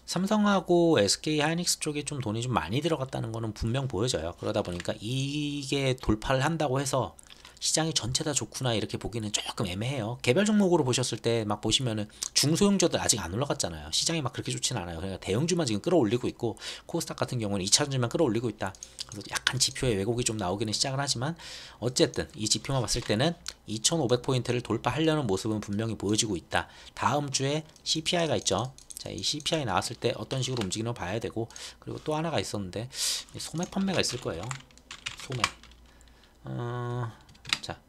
Speaker 1: 삼성하고 SK 하이닉스 쪽에 좀 돈이 좀 많이 들어갔다는 거는 분명 보여져요. 그러다 보니까 이게 돌파를 한다고 해서 시장이 전체 다 좋구나 이렇게 보기는 조금 애매해요. 개별 종목으로 보셨을 때 막 보시면은 중소형주들 아직 안 올라갔잖아요. 시장이 막 그렇게 좋진 않아요. 그러니까 대형주만 지금 끌어올리고 있고, 코스닥 같은 경우는 2차전지만 끌어올리고 있다. 그래서 약간 지표에 왜곡이 좀 나오기는 시작을 하지만 어쨌든 이 지표만 봤을 때는 2500포인트를 돌파하려는 모습은 분명히 보여지고 있다. 다음 주에 CPI가 있죠. 자, 이 CPI 나왔을 때 어떤 식으로 움직이는 거 봐야 되고, 그리고 또 하나가 있었는데 소매 판매가 있을 거예요. 소매. 자,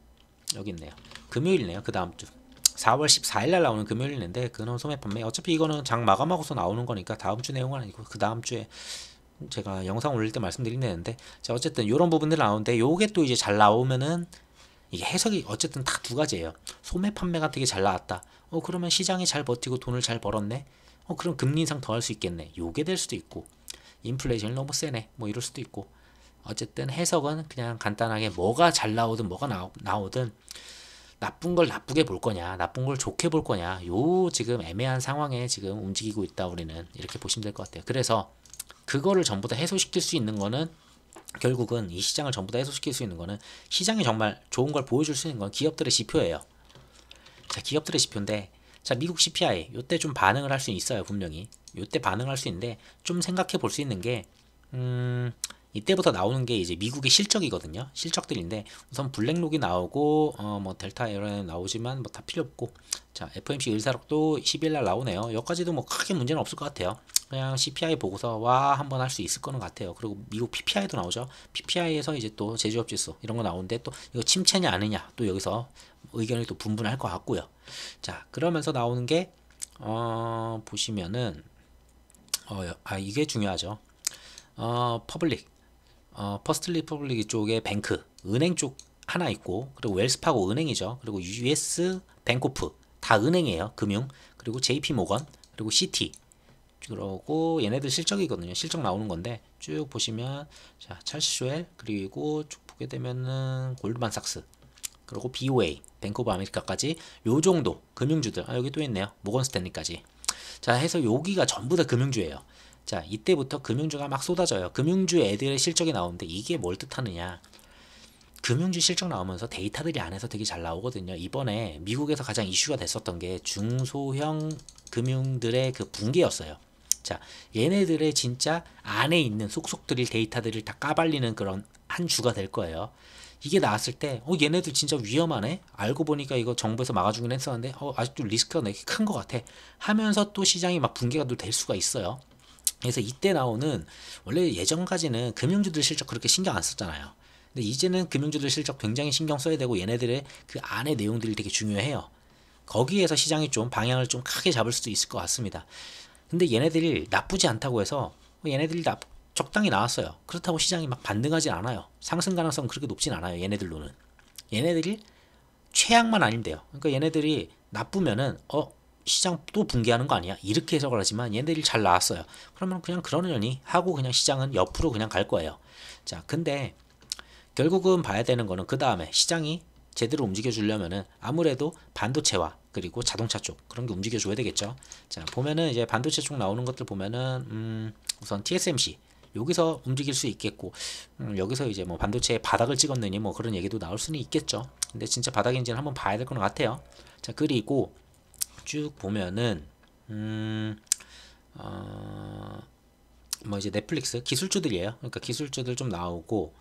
Speaker 1: 여기 있네요. 금요일이네요. 그 다음 주 4월 14일 날 나오는 금요일인데 그는 소매 판매. 어차피 이거는 장 마감하고서 나오는 거니까 다음 주 내용은 아니고 그 다음 주에 제가 영상 올릴 때 말씀드리는데, 자, 어쨌든 이런 부분들 나오는데 요게 또 이제 잘 나오면은 이게 해석이 어쨌든 다 두 가지예요. 소매 판매가 되게 잘 나왔다. 그러면 시장이 잘 버티고 돈을 잘 벌었네. 그럼 금리 인상 더 할 수 있겠네. 요게 될 수도 있고, 인플레이션이 너무 세네. 뭐 이럴 수도 있고. 어쨌든 해석은 그냥 간단하게 뭐가 잘 나오든 뭐가 나오든 나쁜 걸 나쁘게 볼 거냐, 나쁜 걸 좋게 볼 거냐, 요 지금 애매한 상황에 지금 움직이고 있다. 우리는 이렇게 보시면 될 것 같아요. 그래서 그거를 전부 다 해소시킬 수 있는 거는, 결국은 이 시장을 전부 다 해소시킬 수 있는 거는 시장이 정말 좋은 걸 보여줄 수 있는 건 기업들의 지표예요. 자, 기업들의 지표인데, 자, 미국 CPI 요때 좀 반응을 할 수 있어요. 분명히 요때 반응할 수 있는데, 좀 생각해 볼 수 있는 게 이때부터 나오는 게 이제 미국의 실적이거든요. 실적들인데 우선 블랙록이 나오고 뭐 델타 에러는 나오지만 뭐 다 필요 없고, 자, FOMC 의사록도 10일 날 나오네요. 여기까지도 뭐 크게 문제는 없을 것 같아요. 그냥 CPI 보고서 와 한번 할 수 있을 거는 같아요. 그리고 미국 PPI도 나오죠. PPI에서 이제 또 제조업 지수 이런 거 나오는데, 또 이거 침체냐 아니냐 또 여기서 의견을 또 분분할 것 같고요. 자, 그러면서 나오는 게 보시면은 이게 중요하죠. 퍼블릭, 퍼스트 리퍼블릭 쪽에 뱅크, 은행 쪽 하나 있고, 그리고 웰스파고 은행이죠. 그리고 US 뱅코프 다 은행이에요. 금융. 그리고 JP 모건, 그리고 CT. 그러고 얘네들 실적이거든요. 실적 나오는 건데 쭉 보시면, 자, 찰스 쇼엘, 그리고 쭉 보게 되면은 골드만삭스, 그리고 BOA, 뱅크 오브 아메리카까지 요 정도 금융주들. 여기 또 있네요. 모건 스탠리까지. 자, 해서 여기가 전부 다 금융주예요. 자, 이때부터 금융주가 막 쏟아져요. 금융주 애들의 실적이 나오는데 이게 뭘 뜻하느냐? 금융주 실적 나오면서 데이터들이 안에서 되게 잘 나오거든요. 이번에 미국에서 가장 이슈가 됐었던 게 중소형 금융들의 그 붕괴였어요. 자, 얘네들의 진짜 안에 있는 속속들일 데이터들을 다 까발리는 그런 한 주가 될 거예요. 이게 나왔을 때 얘네들 진짜 위험하네, 알고 보니까 이거 정부에서 막아주긴 했었는데 아직도 리스크가 되게 큰 것 같아 하면서 또 시장이 막 붕괴가 또 될 수가 있어요. 그래서 이때 나오는, 원래 예전까지는 금융주들 실적 그렇게 신경 안 썼잖아요. 근데 이제는 금융주들 실적 굉장히 신경 써야 되고, 얘네들의 그 안의 내용들이 되게 중요해요. 거기에서 시장이 좀 방향을 좀 크게 잡을 수도 있을 것 같습니다. 근데 얘네들이 나쁘지 않다고 해서 얘네들이 적당히 나왔어요. 그렇다고 시장이 막 반등하진 않아요. 상승 가능성은 그렇게 높진 않아요. 얘네들로는. 얘네들이 최악만 아니면 돼요. 그러니까 얘네들이 나쁘면은 시장 또 붕괴하는 거 아니야? 이렇게 해석을 하지만 얘네들이 잘 나왔어요. 그러면 그냥 그러려니 하고 그냥 시장은 옆으로 그냥 갈 거예요. 자, 근데 결국은 봐야 되는 거는 그 다음에 시장이 제대로 움직여 주려면은 아무래도 반도체와 그리고 자동차 쪽 그런 게 움직여 줘야 되겠죠. 자, 보면은 이제 반도체 쪽 나오는 것들 보면은 우선 TSMC 여기서 움직일 수 있겠고, 여기서 이제 뭐 반도체의 바닥을 찍었느니 뭐 그런 얘기도 나올 수는 있겠죠. 근데 진짜 바닥인지는 한번 봐야 될 것 같아요. 자, 그리고 쭉 보면은 뭐 이제 넷플릭스 기술주들이에요. 그러니까 기술주들 좀 나오고,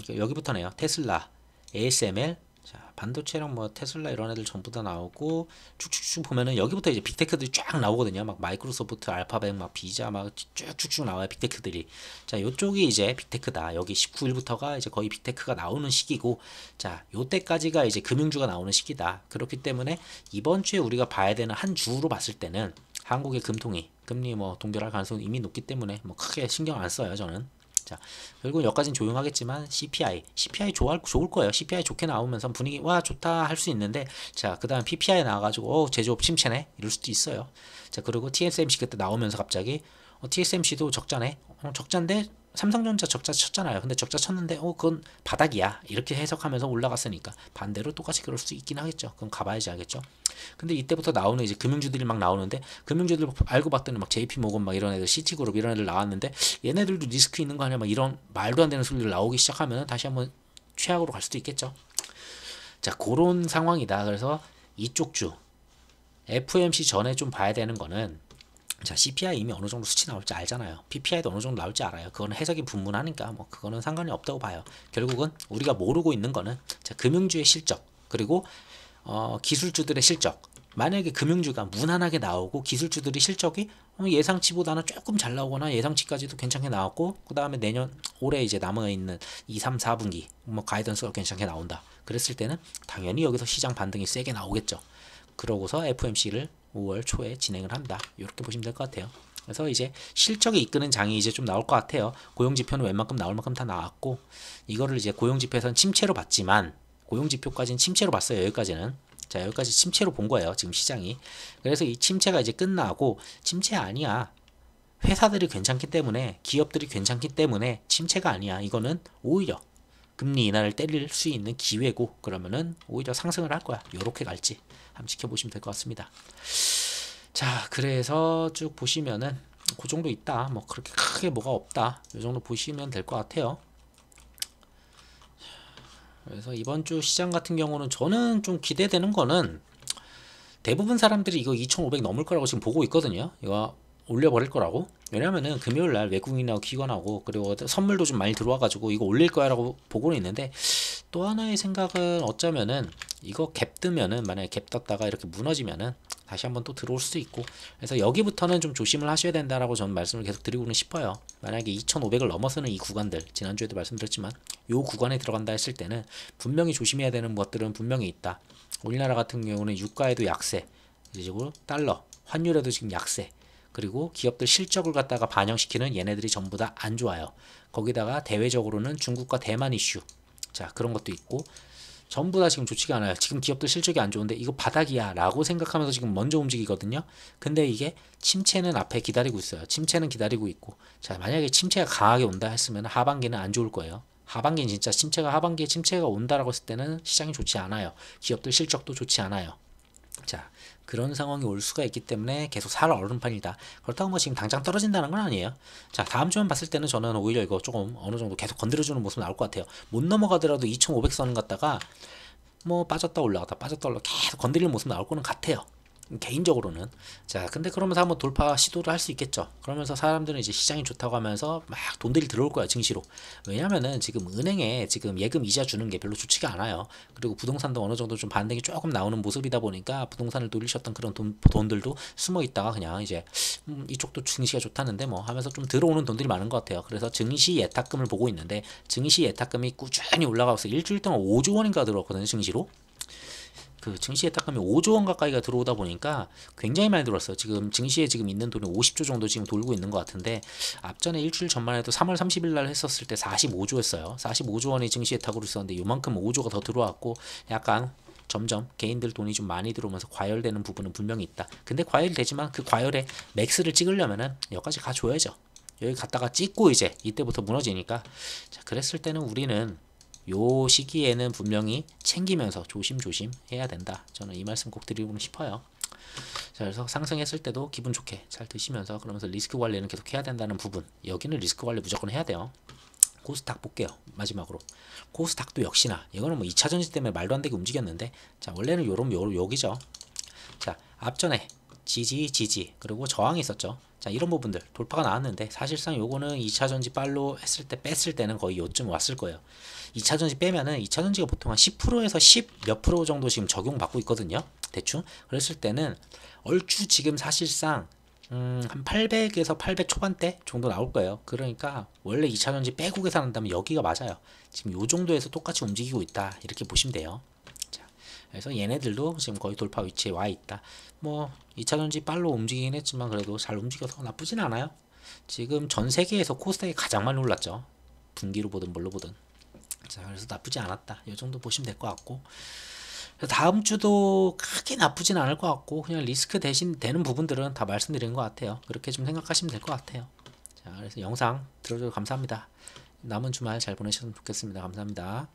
Speaker 1: 여기부터네요. 테슬라, ASML, 자, 반도체랑 뭐 테슬라 이런 애들 전부 다 나오고, 쭉쭉쭉 보면은 여기부터 이제 빅테크들이 쫙 나오거든요. 막 마이크로소프트, 알파벳, 막 비자, 막 쭉쭉쭉 나와요. 빅테크들이. 자, 요쪽이 이제 빅테크다. 여기 19일부터가 이제 거의 빅테크가 나오는 시기고, 자, 요때까지가 이제 금융주가 나오는 시기다. 그렇기 때문에 이번 주에 우리가 봐야 되는 한 주로 봤을 때는 한국의 금통위, 금리 뭐 동결할 가능성이 이미 높기 때문에 뭐 크게 신경 안 써요, 저는. 자, 그리고 여기까지는 조용하겠지만 CPI 좋을 거예요. CPI 좋게 나오면서 분위기 와 좋다 할 수 있는데, 자, 그다음 PPI 나와가지고 제조업 침체네 이럴 수도 있어요. 자, 그리고 TSMC 그때 나오면서 갑자기 TSMC도 적자네. 적자인데 삼성전자 적자 쳤잖아요. 근데 적자 쳤는데 그건 바닥이야 이렇게 해석하면서 올라갔으니까 반대로 똑같이 그럴 수 있긴 하겠죠. 그럼 가봐야지 알겠죠. 근데 이때부터 나오는 이제 금융주들이 막 나오는데, 금융주들 알고 봤더니 막 JP모건 막 이런 애들, 시티그룹 이런 애들 나왔는데, 얘네들도 리스크 있는 거 아니야 막 이런 말도 안 되는 소리들 나오기 시작하면 다시 한번 최악으로 갈 수도 있겠죠. 자, 그런 상황이다. 그래서 이쪽 주 FOMC 전에 좀 봐야 되는 거는, 자, CPI 이미 어느 정도 수치 나올지 알잖아요. PPI도 어느 정도 나올지 알아요. 그거는 해석이 분분하니까 뭐 그거는 상관이 없다고 봐요. 결국은 우리가 모르고 있는 거는, 자, 금융주의 실적, 그리고 기술주들의 실적. 만약에 금융주가 무난하게 나오고 기술주들이 실적이 예상치보다는 조금 잘 나오거나 예상치까지도 괜찮게 나왔고, 그 다음에 내년 올해 이제 남아있는 2, 3, 4분기 뭐 가이던스가 괜찮게 나온다. 그랬을 때는 당연히 여기서 시장 반등이 세게 나오겠죠. 그러고서 FOMC를 5월 초에 진행을 한다. 이렇게 보시면 될 것 같아요. 그래서 이제 실적이 이끄는 장이 이제 좀 나올 것 같아요. 고용지표는 웬만큼 나올 만큼 다 나왔고, 이거를 이제 고용지표에서는 침체로 봤지만, 고용지표까지는 침체로 봤어요. 여기까지는. 자, 여기까지 침체로 본 거예요. 지금 시장이. 그래서 이 침체가 이제 끝나고, 침체 아니야. 회사들이 괜찮기 때문에, 기업들이 괜찮기 때문에 침체가 아니야. 이거는 오히려 금리 인하를 때릴 수 있는 기회고, 그러면은 오히려 상승을 할 거야. 요렇게 갈지 한번 지켜보시면 될 것 같습니다. 자, 그래서 쭉 보시면은 그 정도 있다. 뭐 그렇게 크게 뭐가 없다. 요 정도 보시면 될 것 같아요. 그래서 이번 주 시장 같은 경우는 저는 좀 기대되는 거는, 대부분 사람들이 이거 2,500 넘을 거라고 지금 보고 있거든요. 이거 올려버릴 거라고. 왜냐면은 금요일날 외국인하고 기관하고 그리고 선물도 좀 많이 들어와가지고 이거 올릴 거야 라고 보고는 있는데, 또 하나의 생각은 어쩌면은 이거 갭 뜨면은, 만약에 갭 떴다가 이렇게 무너지면은 다시 한번 또 들어올 수도 있고, 그래서 여기부터는 좀 조심을 하셔야 된다라고 저는 말씀을 계속 드리고는 싶어요. 만약에 2,500을 넘어서는 이 구간들, 지난주에도 말씀드렸지만 요 구간에 들어간다 했을 때는 분명히 조심해야 되는 것들은 분명히 있다. 우리나라 같은 경우는 유가에도 약세, 그리고 달러, 환율에도 지금 약세, 그리고 기업들 실적을 갖다가 반영시키는 얘네들이 전부 다 안 좋아요. 거기다가 대외적으로는 중국과 대만 이슈, 자, 그런 것도 있고, 전부 다 지금 좋지가 않아요. 지금 기업들 실적이 안 좋은데 이거 바닥이야 라고 생각하면서 지금 먼저 움직이거든요. 근데 이게 침체는 앞에 기다리고 있어요. 침체는 기다리고 있고, 자, 만약에 침체가 강하게 온다 했으면 하반기는 안 좋을 거예요. 하반기는 진짜 하반기에 침체가 온다라고 했을 때는 시장이 좋지 않아요. 기업들 실적도 좋지 않아요. 자, 그런 상황이 올 수가 있기 때문에 계속 살 얼음판이다. 그렇다고 뭐 지금 당장 떨어진다는 건 아니에요. 자, 다음 주만 봤을 때는 저는 오히려 이거 조금 어느 정도 계속 건드려주는 모습 나올 것 같아요. 못 넘어가더라도 2,500선 갔다가 뭐 빠졌다 올라갔다 계속 건드리는 모습 나올 거는 같아요. 개인적으로는. 자, 근데 그러면서 한번 돌파 시도를 할 수 있겠죠. 그러면서 사람들은 이제 시장이 좋다고 하면서 막 돈들이 들어올 거야, 증시로. 왜냐면은 지금 은행에 지금 예금 이자 주는 게 별로 좋지가 않아요. 그리고 부동산도 어느 정도 좀 반등이 조금 나오는 모습이다 보니까 부동산을 노리셨던 그런 돈들도 숨어 있다가 그냥 이제 이쪽도 증시가 좋다는데 뭐 하면서 좀 들어오는 돈들이 많은 것 같아요. 그래서 증시 예탁금을 보고 있는데, 증시 예탁금이 꾸준히 올라가서 일주일 동안 5조 원인가 들어왔거든요, 증시로. 그 증시에 딱하면 5조 원 가까이가 들어오다 보니까 굉장히 많이 들었어요. 지금 증시에 지금 있는 돈이 50조 정도 지금 돌고 있는 것 같은데, 앞전에 일주일 전만 해도 3월 30일 날 했었을 때 45조였어요. 45조 원이 증시에 타고 있었는데 요만큼 5조가 더 들어왔고, 약간 점점 개인들 돈이 좀 많이 들어오면서 과열되는 부분은 분명히 있다. 근데 과열되지만 그 과열에 맥스를 찍으려면은 여기까지 가줘야죠. 여기 갔다가 찍고 이제 이때부터 무너지니까, 자, 그랬을 때는 우리는 요 시기에는 분명히 챙기면서 조심조심 해야 된다. 저는 이 말씀 꼭 드리고 싶어요. 자, 그래서 상승했을 때도 기분 좋게 잘 드시면서 그러면서 리스크 관리는 계속 해야 된다는 부분. 여기는 리스크 관리 무조건 해야 돼요. 코스닥 볼게요. 마지막으로 코스닥도 역시나 이거는 뭐 2차 전지 때문에 말도 안 되게 움직였는데, 자 원래는 여기죠. 자 앞전에 지지 그리고 저항이 있었죠. 자 이런 부분들 돌파가 나왔는데, 사실상 요거는 2차 전지 빨로 했을 때 뺐을 때는 거의 요쯤 왔을 거예요. 2차 전지 빼면은 2차 전지가 보통 한 10%에서 10 몇 프로 정도 지금 적용받고 있거든요. 대충 그랬을 때는 얼추 지금 사실상 한 800에서 800 초반대 정도 나올 거예요. 그러니까 원래 2차 전지 빼고 계산한다면 여기가 맞아요. 지금 요 정도에서 똑같이 움직이고 있다, 이렇게 보시면 돼요. 자, 그래서 얘네들도 지금 거의 돌파 위치에 와 있다. 뭐 2차 전지 빨로 움직이긴 했지만 그래도 잘 움직여서 나쁘진 않아요. 지금 전 세계에서 코스닥이 가장 많이 올랐죠. 분기로 보든 뭘로 보든. 자, 그래서 나쁘지 않았다, 이 정도 보시면 될 것 같고, 다음 주도 크게 나쁘진 않을 것 같고, 그냥 리스크 대신 되는 부분들은 다 말씀드린 것 같아요. 그렇게 좀 생각하시면 될 것 같아요. 자, 그래서 영상 들어줘서 감사합니다. 남은 주말 잘 보내셨으면 좋겠습니다. 감사합니다.